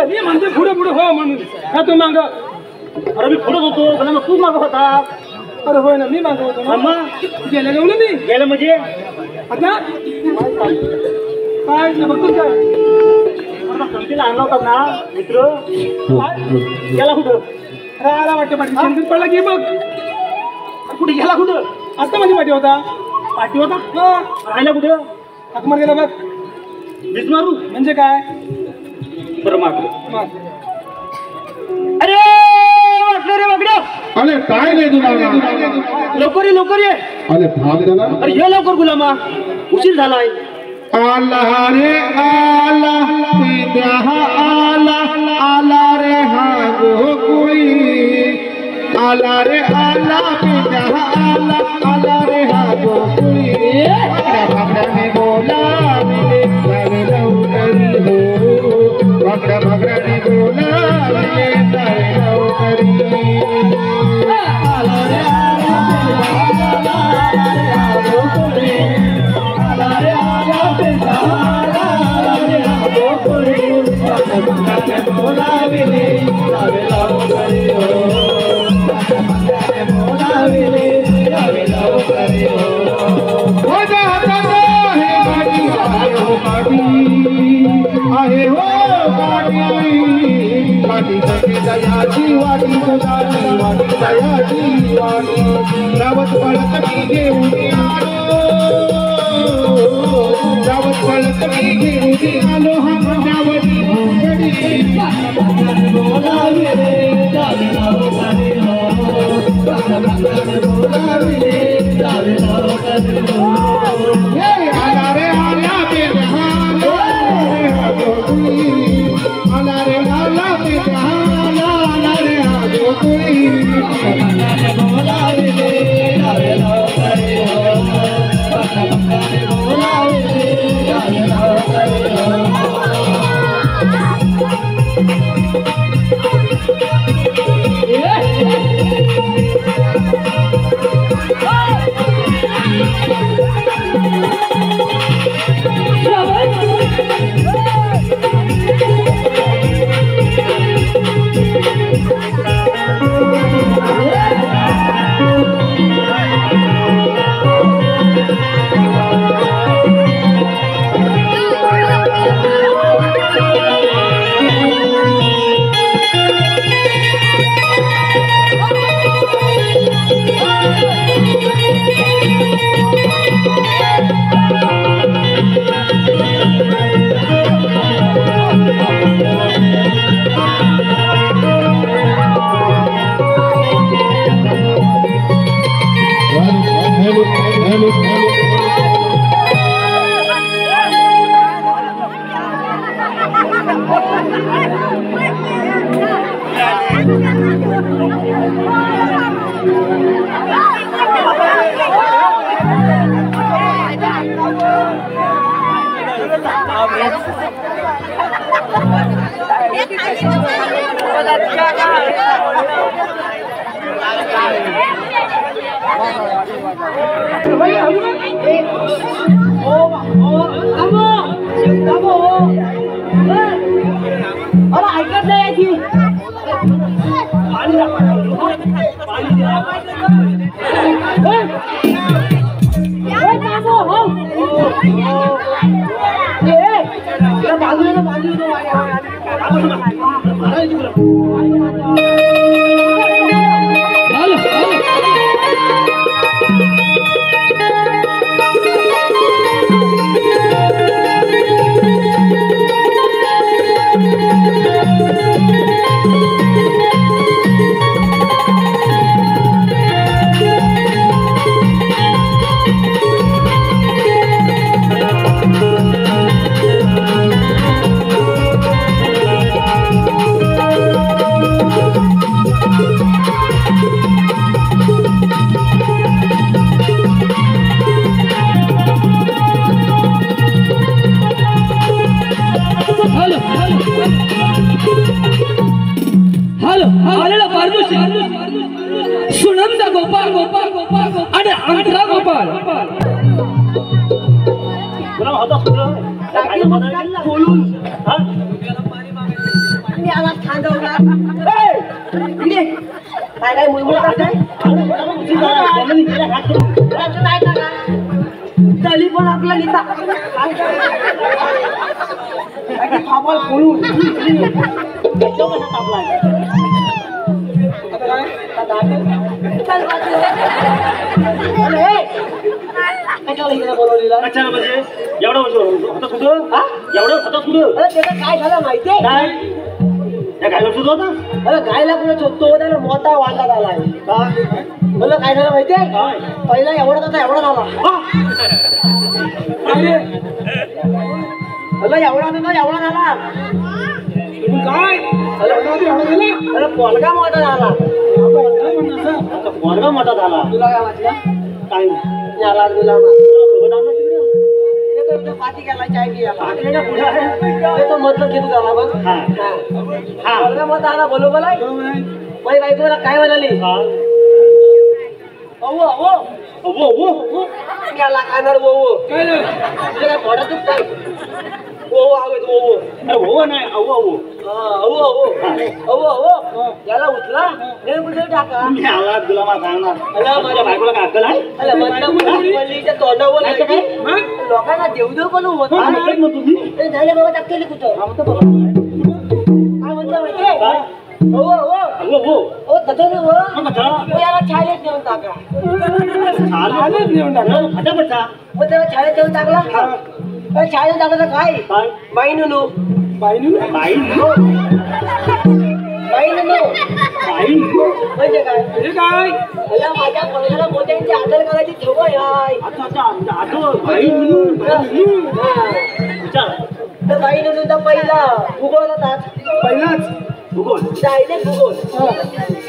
मी म्हणते पुढे पुढे हो म्हणून तू माग अरे मी पुढे होतो पण मग तू माग होता अरे होय ना मी माग होतो ना मग गेलं गेलं मी गेलं म्हणजे आता काय बघतो काय संतीला आणला होता ना मित्र गेला कुठं राहायला वाटतं पाठी शेंदूर पडला की बघ कुठे गेला कुठं आता माझी पाठी होता पाठी होता राहिला कुठं हाकमार गेला बघ वीज मारू म्हणजे काय बरं मारतो मग अरे वाटलं रे वाकडं अरे काय नाही तुला लवकर ये अरे भाग झाला अरे ये लवकर गुलामा उशीर झालाय आला रे आला पिद्या आला आला रे हा गोकुळी आला रे आला पिद्या आला आला रे हा गोकुळी भागड्या भागड्याने बोलाविले जावे लवकरी हो भागड्या भागड्याने बोलाविले जावे लवकरी आला रे आला पिद्या आला रे हा गोकुळी आला रे आला पिद्या आला रे हा गोकुळी भागड्या भागड्याने बोलाविले जावे लवकरी आहे हो वाटी दयाची वाटी तुझाची वाटी दयाची वाटी रावत पळत मी घेऊन आलो रावत पळत मी घेऊन आलो हा मंडावती बोलावे रे जावे लवकरी बोलावे जावे लवकरी आला रे आला आला रे आला पिता आला रे आगो कोई बोलावे रे जावे लवकरी बोलावे रे जावे लवकरी ऐकत नाही गोपाल आणि अंतरा गोपाल तुला होता सुद्धा बोलून हा याला थांबवला काय काय मुलमुल करताय तली पण आपला लिहिता थांबाल बोलून अच्छा म्हणजे एवढं होता सुद्धा एवढं होता सुद्धा त्याला काय झालं माहितीये काय त्या गायला सुद्धा होता अरे गायला कुठे शोधतो त्याला मोठा वांगा झालाय मला काय झालं माहितीये पहिला एवढा होता एवढा झाला मला एवढा होता एवढा झाला काय अरे पोलगा मोठा झाला वर्ग मोठा झाला तुला काय वाटलं काय याला पाठी गेला चाय पियाला तो मतलब घेतो झाला बघ पोलगा मोठा आला बोलो बोला माझी बायको मला काय म्हणाली अहो अहो याला खाणार वो तुझ्या काय पोटात दुख काय याला उचला कुठे टाका माझ्या बायकोला काय अक्कल आहे तोंडावर लोकांना देऊ देऊ पण तुम्ही झाले बाबा टाकलेली कुठं काय म्हणतो माहितीये याला शाळेत नेऊन टाका मग त्याला शाळेत नेऊन टाकला शाळेत टाकायचं काय बाईनुनू म्हणजे काय माझ्या पोराला मोठ्यांची आदर करायची सवय आहे तर बाईनुनूचा पहिला भूगोल होता पहिलाच भूगोल डायरेक्ट भूगोल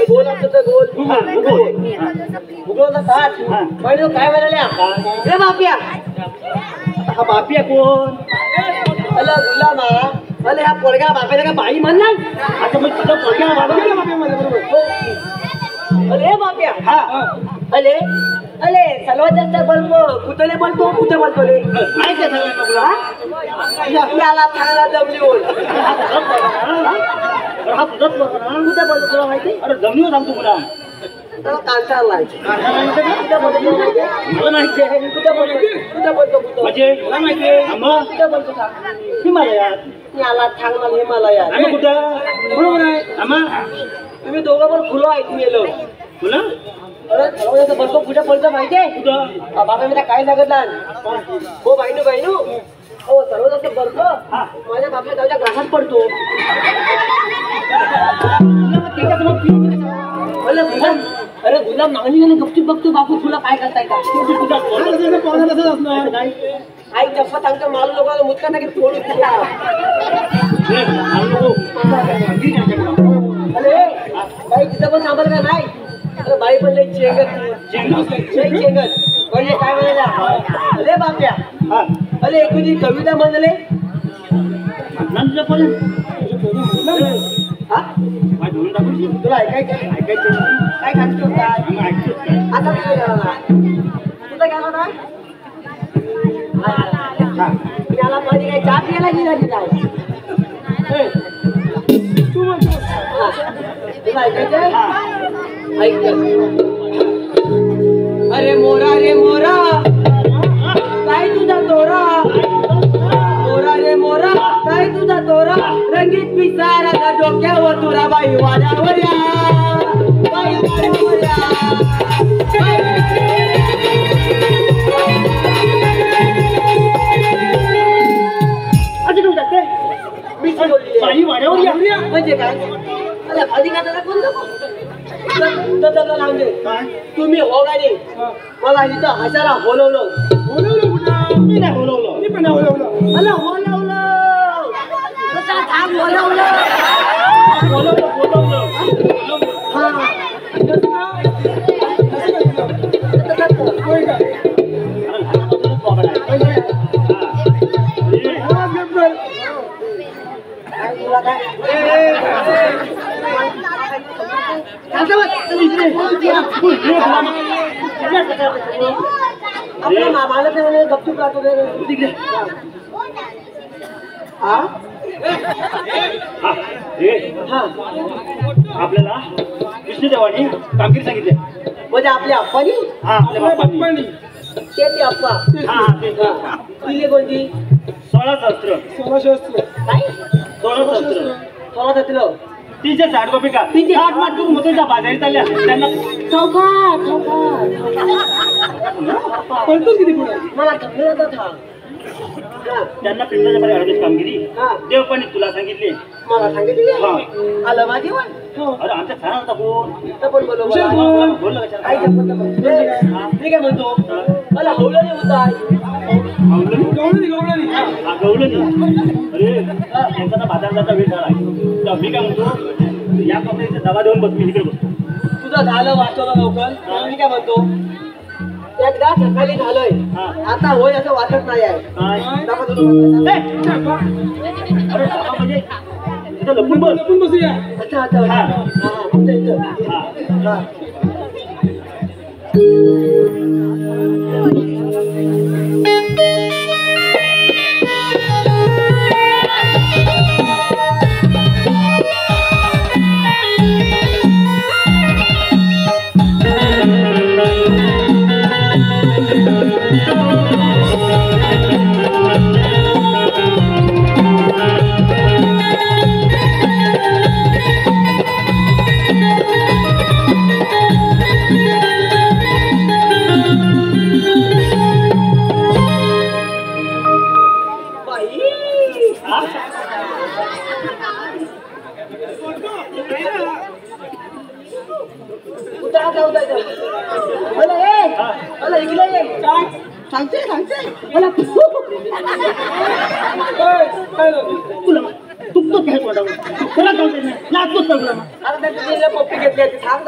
गोल असतो तर गोल भूगोल होता बाईनु काय म्हणाल्या रे बाप्या हा बापिया कोण अला गुलामा अले हा पोरगा बापाला का बाई म्हणला आता मग तुझा पोरगा बाबा अरे बाप्या हा अले अले सर्वात जास्त बल्ब कुठले बोलतो कुठे बोलतो रे काय ते सगळं तुला याला थांबला जमली बोल हा तुझाच पोरगा ना कुठे बोलतो तुला माहिती अरे जमिनीवर सांगतो तुला त्याला कांचार लावायची कुठे बोलतो मला माहिती आहे कुठे बोलतो कुठं म्हणजे मला माहिती आहे मग कुठे बोलतो का हिमालयात याला थांबला हिमालयात आम्ही कुठं बरोबर आहे आम्हा तुम्ही दोघं पण फुलं ऐकून गेलो तुला अरे सर्वांचं बल्ब कुठे बोलतो माहितीये कुठं बाबा मी काय सांगितलं हो बाईनू बाईनू हो सर्व जास्त बल्ब माझ्या बापल्या गावच्या ग्लासात पडतो अरे गुलाब मागणी गपचूप बघतो बापू तुला काय करताय का आई चप्पा सांगतो मालू लोकांना मुतका टाकी फोडून दिला अरे बाई तिथं पण थांबल का नाही अरे बाई पण लई चेंगत म्हणजे काय म्हणायला अरे बाप्या अरे एकुणी कविता म्हणले तुला ऐकायचं काय खातो काय आता कुठं गेला ना कुठं गेला ना याला मध्ये काही चहा प्यायला गेला की काय तुला ऐकायचं ऐक अरे मोरा रे मोरा काय तुझा तोरा मोरा रे मोरा काय तुझा तोरा रंगीत पिसारा डोक्यावर तुरा बाई वाड्यावर या बाई वाड्यावर या बाई वाड्यावर या म्हणजे काय अरे अधिकाऱ्याला कोण लावून दे तुम्ही हो गाडी मला इथं हशाला बोलवलं मी नाही बोलवलं मी पण बोलवलं अरे बोलवलं कसा थांब बोलवलं हा आपल्या मामाला त्याने गपचूप राहतो तिकडे. हा आपल्याला विष्णुदेवानी कामगिरी सांगितली. म्हणजे आपल्या आप्पानी. हा आपल्या बाप्पांनी. ते आप्पा. हा ते तिले कोणती 16 सहस्त्र. 16 सहस्त्र काय 16 सहस्त्र 16 सहस्त्र 360 कॉपी का 360 मार्क मोठ्या बाजारी चालल्या त्यांना पळतोच किती पुढे मला थकलेला था. त्यांना पिंपळाच्या पारी हळदीची कामगिरी देवपणी तुला सांगितली. मला सांगितली आलं माझे अरे आमच्या छान होता कोण पण बोललो बोललं काय मी काय म्हणतो मला हवलं नाही होता गवलं अरे त्यांचा बाजाराचा वेळ झाला आहे. मी काय म्हणतो या कपड्याचा दबा देऊन बघ मी तिकडे बघतो. तुझं झालं वाचवलं लवकर. मी काय म्हणतो एकदा सकाळी झालंय आता होय असं वाटत नाही आहे. अरे दबा म्हणजे तिथं लपून बसूया. अच्छा अच्छा सांगते मला तुपतो काय त्याला लागतोच पप्पी घेतली सांग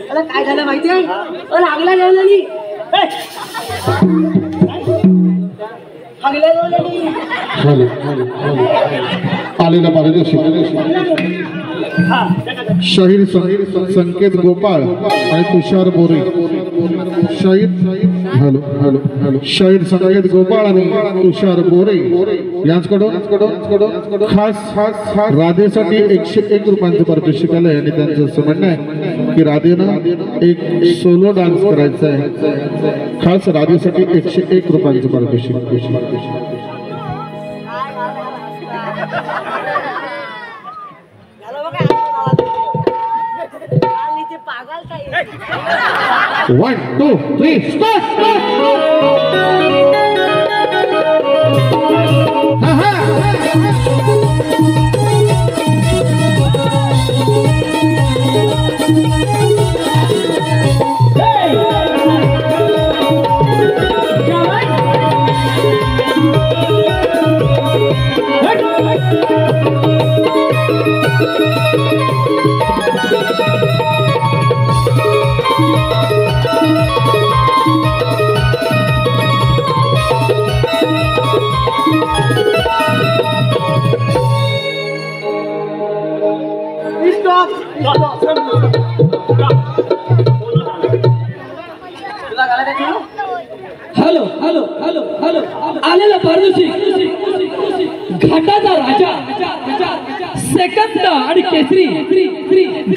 मला काय झालं माहितीये लागला गेलेली आलेला पारितोषिक शाहीर संकेत गोपाळ आणि तुषार बोरे. शाहीर संकेत गोपाळ आणि तुषार बोरे यांच्याकडून खास राधेसाठी 101 रुपयांचं पारितोषिक आलंय आणि त्यांचं असं म्हणणं आहे की राधेनं एक सोलो डान्स करायचा आहे. खास राधेसाठी 101 रुपयांचं पारितोषिक. One, two, three, start! Hello hello hello hello आलेला पारितोषिक घाटाचा राजा सेकंद आणि केसरी.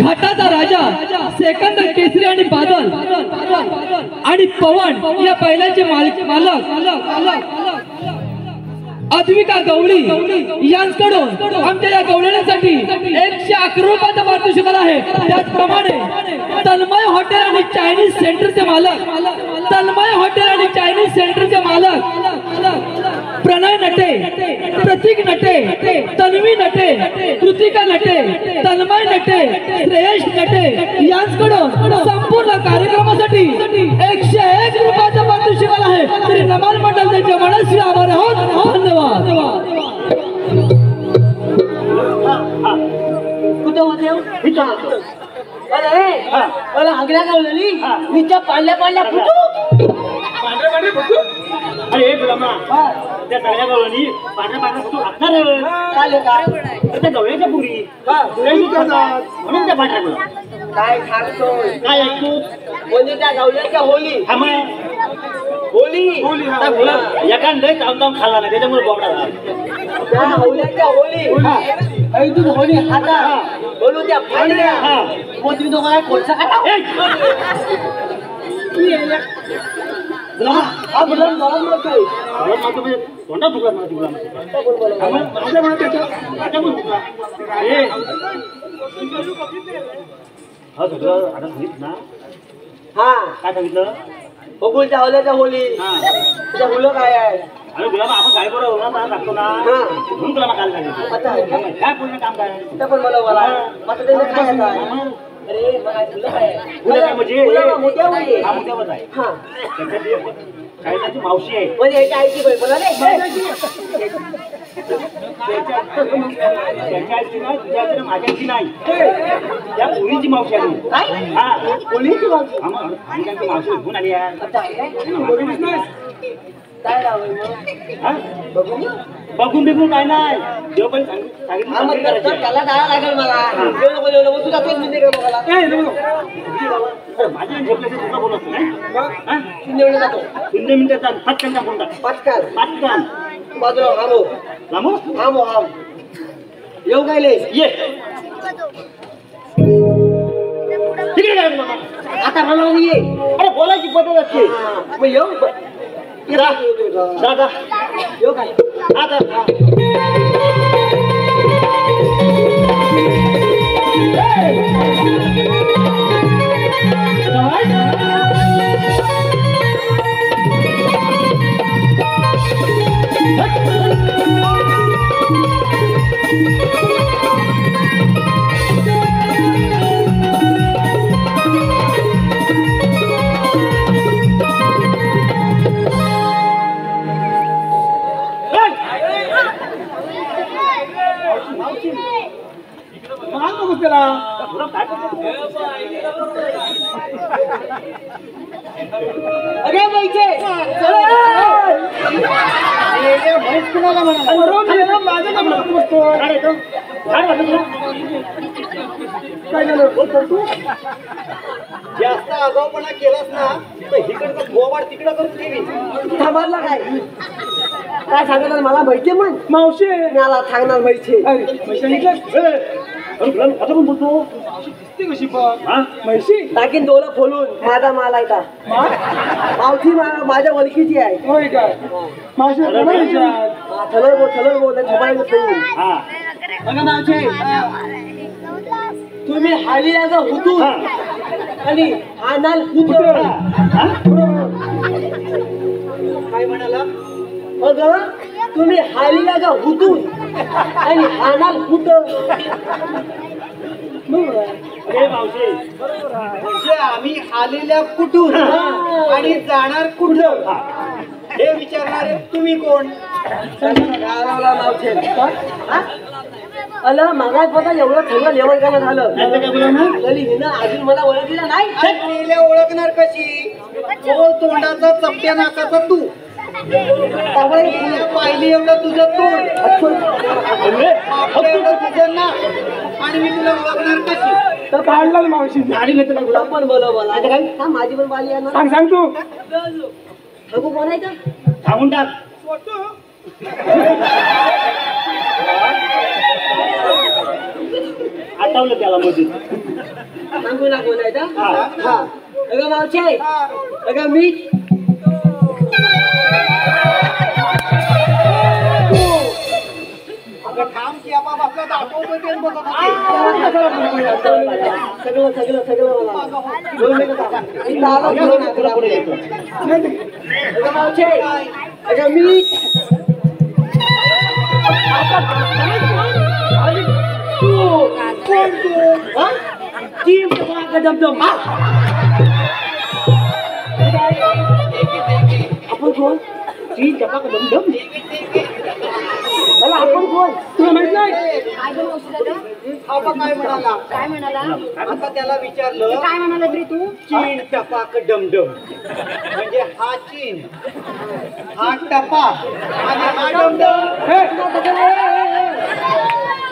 घाटाचा राजा सेकंद केसरी आणि बादल आणि पवन या बैलाचे मालक अद्विका गवळी यांच्याकडून आमच्या या गवळण्यासाठी 111 रुपयाचा पारितोषिक आहे. त्याचप्रमाणे तन्मय हॉटेल आणि चायनीज सेंटरचे मालक प्रणय नटे, प्रतीक नटे, तन्वी नटे, कृतिका नटे, तन्मय नटे, श्रेयश नटे यांच्याकडून संपूर्ण कार्यक्रमासाठी 101 रुपयाचा पारितोषिक आहे. तरी नमाज मंडळ त्यांच्या मनस्वी आभार आहोत. धन्यवाद. मला हगल्या गावलेली मीच्या पाडल्या अरे त्या सगळ्या गावांनी पांढऱ्या फुटू असणार त्या गवळ्याच्या पुरी हा. म्हणून त्या पाठ टाकलं. काय सांगतोय काय ऐकतो म्हणजे त्या गावल्याच्या होली हा मग होली आता बोला, एका लय ताम खाल्ला नाही त्याच्यामुळे बोबडा झाला. त्या होल्याच्या होली ऐकून होली हाता बोलू त्या फाडल्या हा. मग तुम्ही दोघांना कोळसा काटा ए! हा बोला मला म्हणतोय मला माहिती म्हणजे तोंडात फुगला मला तिकडला. हा मग माझ्या मनात येतं. माझ्या पण फुगला. ए! हा सगळं आता सांगितलं ना. हा काय सांगितलं? बघूच्या होल्याच्या होली हा. त्या मुलं काय आहे अरे तुला मग आपण काय बरोबर ना मला लागतो ना हा. म्हणून तुला मग काल सांगितलं. आता आहे का? काय पूर्ण काम काय त्या पण मला बोला आता त्यांना काय आता आहे? अरे मला मुलं काय आहे? मुलं काय म्हणजे? मुलं बा मोठ्या होली हा मुद्द्यावर आहे. हा त्याची मावशी आहे. म्हणजे याच्या आईची बाई बोला रे त्याच्या आईची नाही, तुझ्या आईची नाही, माझ्या आईची नाही. त्या मुलीची मावशी आहे. काय? हा. मुलीची मावशी हा मग आणि त्यांची मावशी घेऊन आली आहे. आता आहे काय? काय लावलं मग? हा? बघून येऊ? बघून बिघून काय नाही देव पण सांगितलं हा मग सांगितलं करायची आहे. त्याला जायला लागेल मला जेवण मग तू जातोच म्हणजे काय बघायला अरे माझ्या झोपल्याचं तुला बोलत नाही. हा? शिंदेवाडी जातो 0 मिनिटाचा पटकन फोन टाक. पाचकाल पटकन बाजूला हामो लांबू हामो हाम येऊ काय लेस ये तिकडे काय बोलला? आता मला ये अरे बोलायची पद्धत असते. मग येऊ जा जा जा येऊ काय आता अरे बाईचे जास्त आगाऊपणा केलास ना तर इकडचं गोवाड तिकडं करून ठेवी. थांबला काय काय सांगणार मला माहिती म्हण मावशी मला सांगणार माहिती आता पण बोलतो कशी पण हा म्हैशी टाकीन डोलं खोलून माझा माल आहे का मावशी माझ्या ओळखीची आहे होय काय मावशी थलर बोल झोपायला ठेवून हा बघा मावशी तुम्ही हाली लागा हुतून आणि आनाल हुतून काय म्हणाला? बघा तुम्ही हाली लागा हुतून आणि आनाल हुतून अरे मावशी म्हणजे आम्ही आलेल्या कुठून आणि जाणार कुठं हे विचारणारे तुम्ही कोण? गावाला मावशी अल मागास बघा एवढं सगळं लेवल करणं झालं नाही तर काय बोला ना तरी हिनं अजून मला ओळखलं नाही मेल्या ओळखणार कशी? तो तोंडाचा चपट्या नाकाचा तू पाहिली एवढं तुझं तोंड मागचं एवढं तुझं नाक आणि मी तुला ओळखणार कशी? तर काढला मावशी गाडी घेतो ना तुला पण बोलव आता काय हा माझी पण बाली आहे ना सांग तू सांगू कोण आहे का थांबून टाक आठवलं त्याला मध्ये सांगू ना कोण आहे का हा. हा अगं मावशी अगं मी अगं थांब की आपण आपला दाखवतो ते बघत होते. सगळं सगळं सगळं मला दोन मिनिटं थांब. इथं आलो तुला घेऊन तुला पुढे येतो अगं मावशी अगं मी कोण तू हा टीम दमदम आपण कोण ती चपाक दमदम मला आपण कोण तुला माहित नाही काय गं मावशी दादा? आपण काय म्हणाला? काय म्हणाला? आता त्याला विचारलं काय म्हणाला तरी तू? चीन टपाक डमडम म्हणजे हा चीन हा टपा आणि हा डमडम.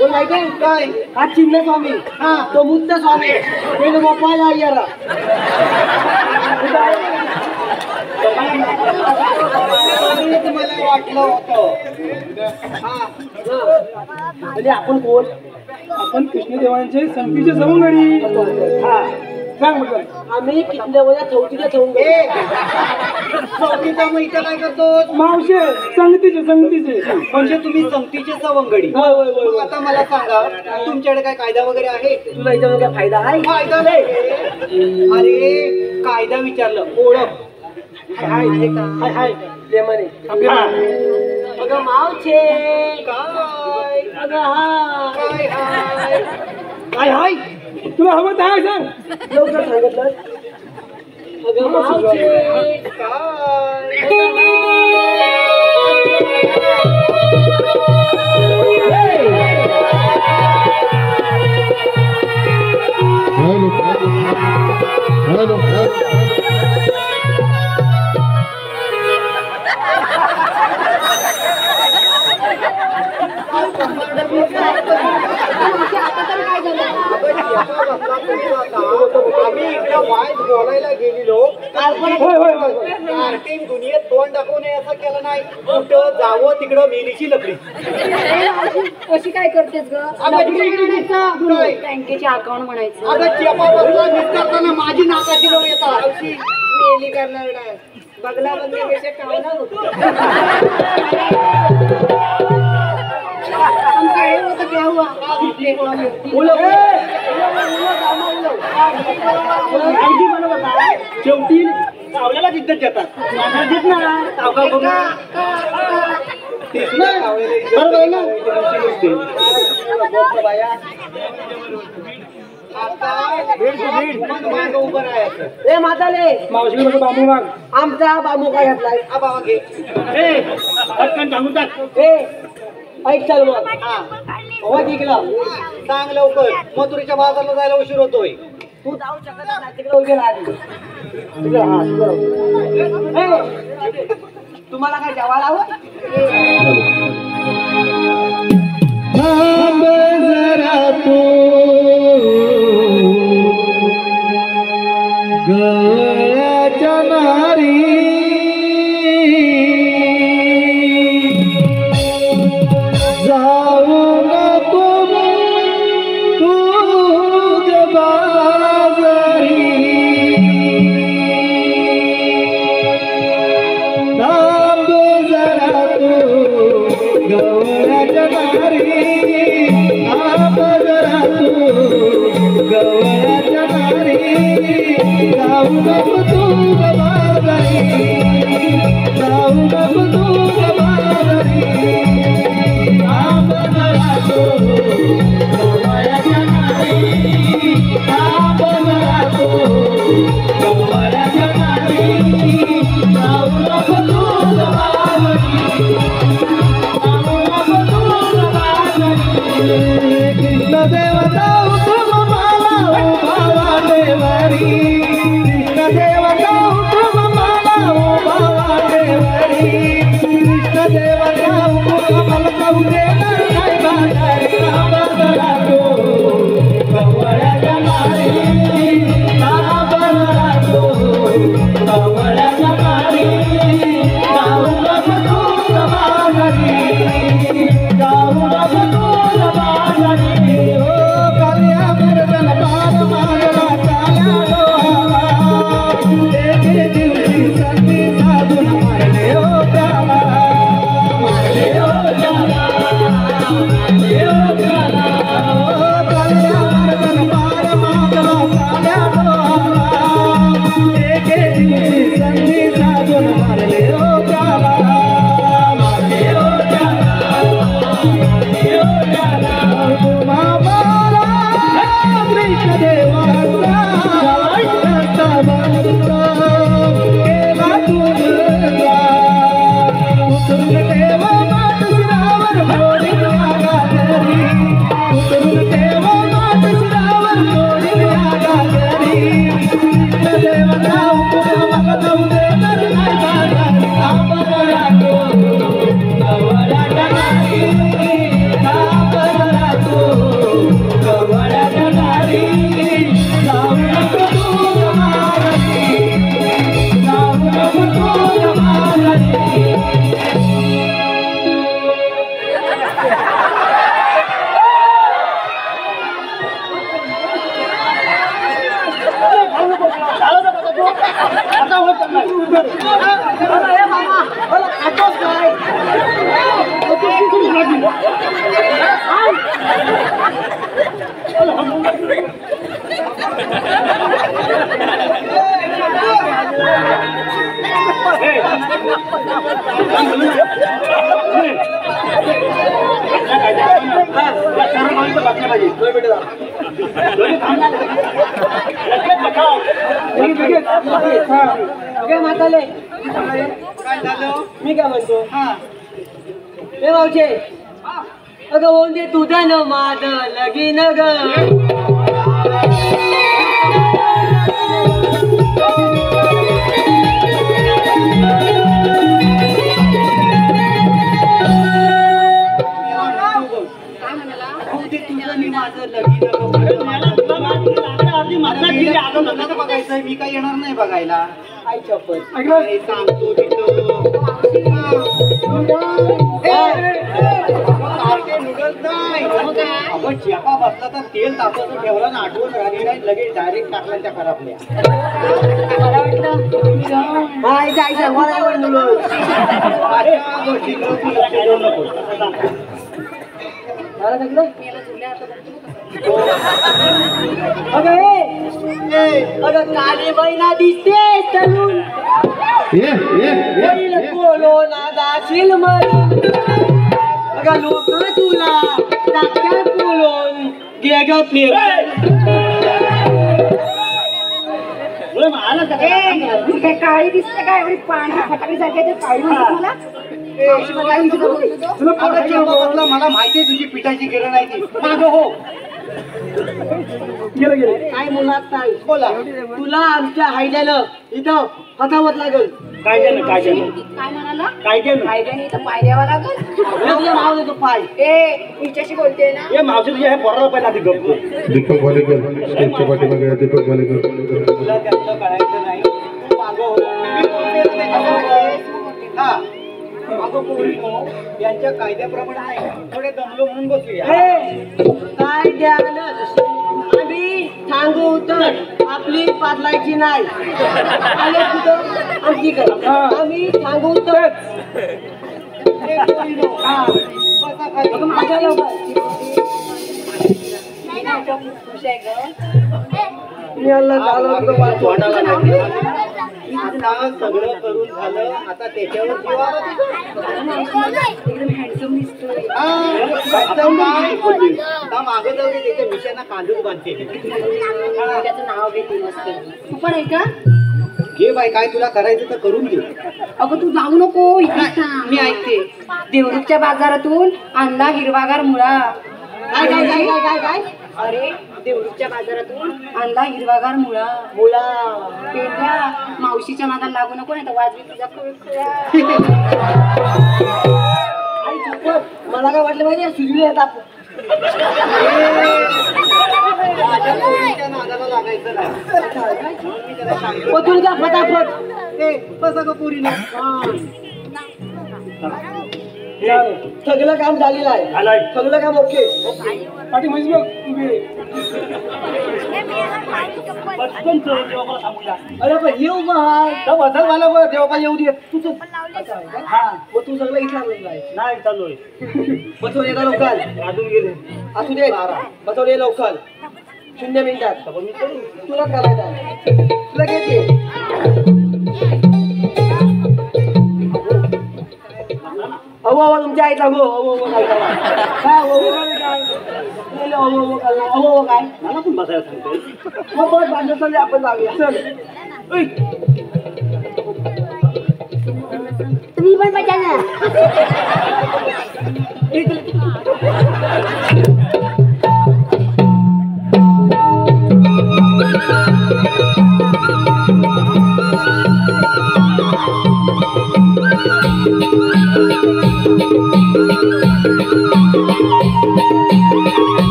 कोण माहिती आहे काय हा चिन्ह स्वामी हा तो मुद्दा स्वामी ते गोपाल अय्यर मला वाटलं होतं हा म्हणजे आपण कोण आपण कृष्णदेवांचे संगतीचे सवंगडी. हा सांग म्हटलं. आम्ही कितल्या चौथीच्या चौंगडी ए, चौकीचा मग इथं काय करतो मावशे संगतीचे म्हणजे तुम्ही संगतीचे सवंगडी. होय होय होय मग आता मला सांगा तुमच्याकडे काय कायदा वगैरे आहे तुला याच्यामध्ये काय फायदा आहे कायदा नाही अरे कायदा विचारलं ओळख हाय हाय हाय लेमने अगं मावचे काय अगं हा काय हाय काय हाय तुला हवं तर आहे सांग. लवकर सांगितलं अगं मावचे काय आम्ही इकडे वाईट बोलायला गेलेलो कार्टिंग दुनियेत तोंड दाखवू नये असं केलं नाही. कुठं जावं तिकडं मेलीची लकडी. कशी काय करतेस ग काय? बँकेचे अकाउंट म्हणायचं अगं चेपा बसला निसरताना माझी नाकाची लोक येतात. मेली करणार बगला बघण्यापेक्षा कावला होतो काय होतं क्या हुआ शेवटी सावल्याला तिथं देतात. उभं राहायचं. ए म्हाताले मावशीकडे बांबू माग. आमचा बाबू काय घातलाय आ बाबा घे. पटकन सांगून टाक. ए ऐक चल मग हा हो जिंकलं सांग लवकर मथुरेच्या बाजारला जायला उशीर होतोय. तू जाऊ शकत नाही तिकडे उभे राहा तिकडे हा तिकडे. तुम्हाला काय जेवायला हवं थांब जरा तू गळ्याच्या नारी जाऊ नको तू बाजारी थांब जरा तू गवळ्याच्या नारी थांब जरा तू गवळ्याच्या नारी जाऊ नको तू बाजारी जाऊ नको तू बाजारी थांब जरा तू गवळ्याच्या नारी थांब जरा तू गवळ्याच्या नारी जाऊ नको तू कृष्ण देवता उत्तम माला उभावा देवारी कृष्ण देवता उत्तम माला उभावा देवारी कृष्ण देवता उत्तम माला उभावा देवारी राम जरा तो गवळ्याच्या नारी राम जरा तो गवळ्याच्या नारी जाऊ नको तू बाजारी जाऊ नको तू बाजारी ओ काल्या मर्दन पार मागला काल्या डोहावा एके दिवशी संधी साधून मारले ओ त्याला मारले ओ त्याला मारले ओ त्याला ओ काल्या मर्दन पार मागला काल्या डोहावा एके दिवशी संधी साधून मारले ओ त्याला मारले ओ त्याला मारले ओ त्याला तुम्हा बाला कृष्ण देवाचा रस्ता बंद केला तुझा उतरून ठेवा मात शिरावर घोडीत आगा तरी उतरून ठेवा मात शिरावर घोडीत आगा तरी कृष्ण देवाचा हुकूम मला जाऊ दे तर नाही बाजारी थांब जरा तू गवळ्याच्या नारी थांब जरा तू म्हाताले मी काय म्हणतो हे भाऊचे अगं होऊन दे तुझं न माझं लगीन ग बघायचंय मी काय येणार नाही बघायला आई चप्पल सांगतो चेपा बसला तर तेल तापवून ठेवला ना आठवण राहिली नाही लगेच डायरेक्ट टाकला त्या खराबल्या अगं काली महिना दिसते चलून बोलो ना जाशील म्हणून अगं लोक तुला टाक्या बोलून घे ग फिर काळी दिसते काय एवढी पांढऱ्या फटाकडी सारखी काळी मला माहितीये तुझी पिठाची गिरण आहे ती मागं हो काय मुलात काय बोला तुला आमच्या हायद्यानं इथं हातावत लागल काय म्हणाला काय इथं पाय द्यावा लागल नाव देतो पाय हिच्याशी बोलते ना हे मावशी तुझ्या हे पोराला पहिला आधी गप्प दीपक वालेकर स्टेजच्या पाठीमागे दीपक वालेकर तुला त्यातलं कळायचं नाही तू मागं हो मी बोललेलं नाही हा मागं कोणी हो यांच्या कायद्याप्रमाणे नाही थोडे दमलो म्हणून बसूया काय द्याल आम्ही सांगू तर आपली पादलायची नाही आले कुठं आमची कर आम्ही सांगू तर माझ्या सगळं करून झालं आता त्याच्यावर मागं जाऊ दे त्याच्या मिशांना कांदूच बांधते त्याचं नाव घेते तू पण आहे का घे बाई काय तुला करायचं तर करून घे अगं तू जाऊ नको मी ऐकते देवरूपच्या बाजारातून आणला हिरवागार मुळा काय काय काय काय काय काय अरे देवरूपच्या बाजारातून आणला हिरवागार मुळा मुला पेंढ्या मावशीच्या नादाला लागू नको नाही तर वाजवी तुझा आई चप्पल मला काय वाटलं माहिती सुजली येतात नादाला लागायचं नाही पतून द्या फटाफट बसा का पोरीने सगळं काम झालेलं आहे सगळं काम ओके पाठी म्हणजे अरे पण येऊ मग मला देवा येऊ दे तू मग तू सगळं इथला नाही चालू बसवून येता लवकर अजून गेले असू दे बसवून ये लवकर 0 मिनिटात तुला करायचं लगेच ये अहो तुमच्या आईचा हो काय काय मला पण बसायला सांगतोय मग बस बांधतो आपण जाऊया चल तुम्ही पण मजा ना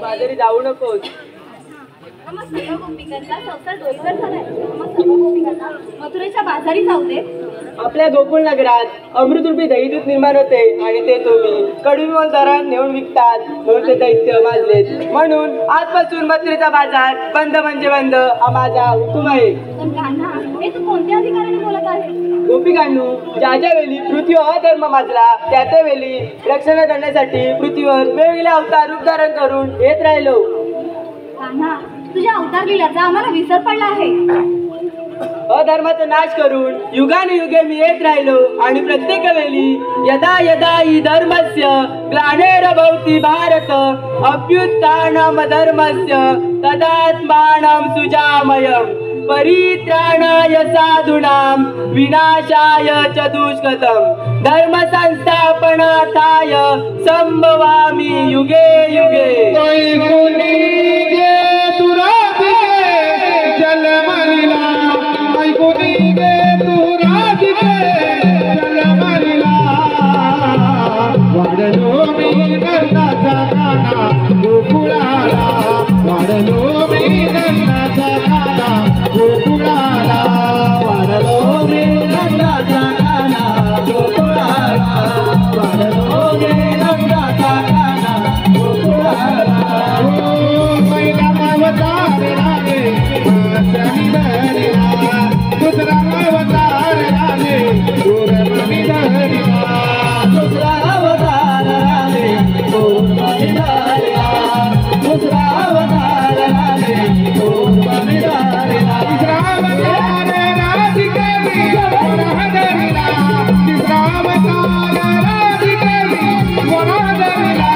बाजारी जाऊ नकोस आम्हा सर्व गोपिकांचा संसार डोईवर झालाय. आम्हा सर्व गोपिकांना मथुरेच्या बाजारी जाऊ दे. आपल्या गोकुळ नगरात अमृतरूपी दहीदूत निर्माण होते आणि ते तुम्ही कडूमोल दरात नेऊन विकतात म्हणून ते दैत्य माजलेत. म्हणून आजपासून मथुरेचा बाजार बंद म्हणजे बंद हा माझा हुकूम आहे. पण कान्हा, हे तू कोणत्या अधिकाराने बोलत आहे? गोपिकांनो, ज्या वेळी पृथ्वीवर अधर्म माजला त्या वेळी रक्षण करण्यासाठी पृथ्वीवर वेगवेगळे अवतार रूप धारण करून येत राहिलो. कान्हा, तुझ्या अवतार लीलाचा आम्हाला विसर पडला आहे. अधर्माचा नाश करून युगानुयुगे मी येत राहिलो आणि प्रत्येक वेळी यदा यदा हि धर्मस्य ग्लानिर्भवति भारत अभ्युत्थानम् धर्मस्य तदात्मानं सुजामयम् परित्राणाय साधूनां विनाशाय च दुष्कृतम् धर्म संस्थापनार्थाय संभवामि युगे युगे. वाढलो मी नंदाचा काना गोकुळाला, वाढलो मी नंदाचा काना गोकुळाला, वाढलो मी नंदाचा काना गोकुळाला, वाढलो मी नंदाचा काना गोकुळाला. पहिला अवतार राजे माशानी धरिला, दुसरा अवतार राजे गोरमानी धरिला, दुसरा अवतार राजे गोरमानी धरिला, दुसरा अवतार राजे गोरमानी धरिला, तिसरा अवतार राधिकेली वरह धरिला, तिसरा अवतार राधिकेली वरह धरिला.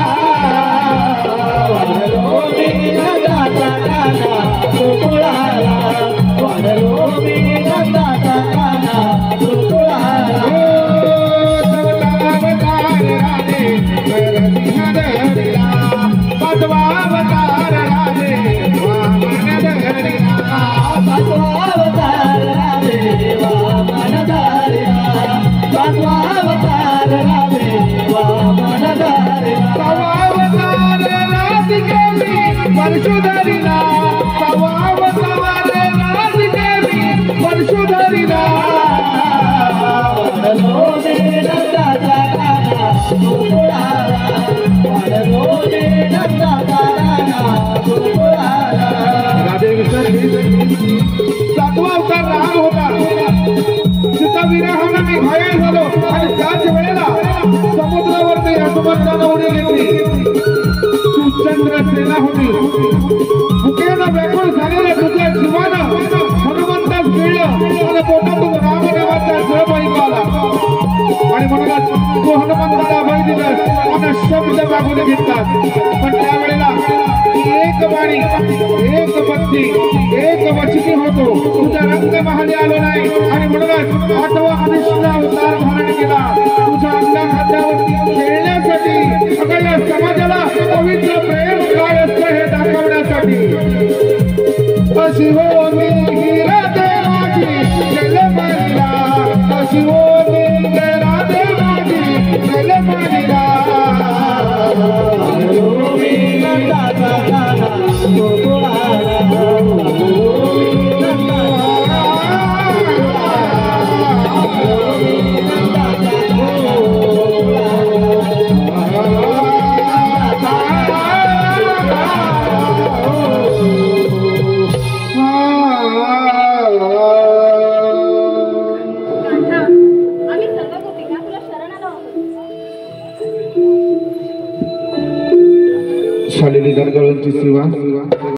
वाढलो मी नंदाचा काना गोकुळाला, वाढलो मी नंदाचा काना गोकुळाला. पाचवा अवतार राजे वामन धरिला, पाचवा अवतार राजे वामन धरिला, पाचवा अवतार राजे वामन धरिला. सहावा अवतार राधिकेली परशु धरिला, सहावा अवतार राधिकेली परशु धरिला. वाढलो मी नंदाचा काना गोकुळाला, वाढलो मी नंदाचा काना गोकुळाला. सातवा अवतार राम होता. तिचा विरहानं मी घायल झालो आणि त्याच वेळेला समुद्रावरती हनुमंतानं उडी घेतली. चंद्रसेना होती. भुकेनं व्याकुळ झालेल्या तुझ्या जीवानं हनुमंतास गिळलं आणि पोटातून रामदेवाचा जळबळी आला आणि म्हणूनच तू हनुमंताला बळी दिलास आणि शब्द मागून घेतलास. पण त्यावेळेला एक वाणी, एक भक्ती, एक वचनी होतो. तुझा रंग महाली आलो नाही आणि म्हणूनच आठवा अनिष्ट अवतार धारण केला. तुझ्या अंगा खात्यावरती खेळण्यासाठी, सगळ्या समाजाला पवित्र प्रेम काय असतं हे दाखवण्यासाठी. अशी हो मी राधे माझी जलमालीला, अशी हो मी राधे माझी जलमालीला. नंदाचा काना गोकुळाला, आम्ही सर्व गोपिका तुला शरण आलो आहोत. शालेली गणगणांची सेवा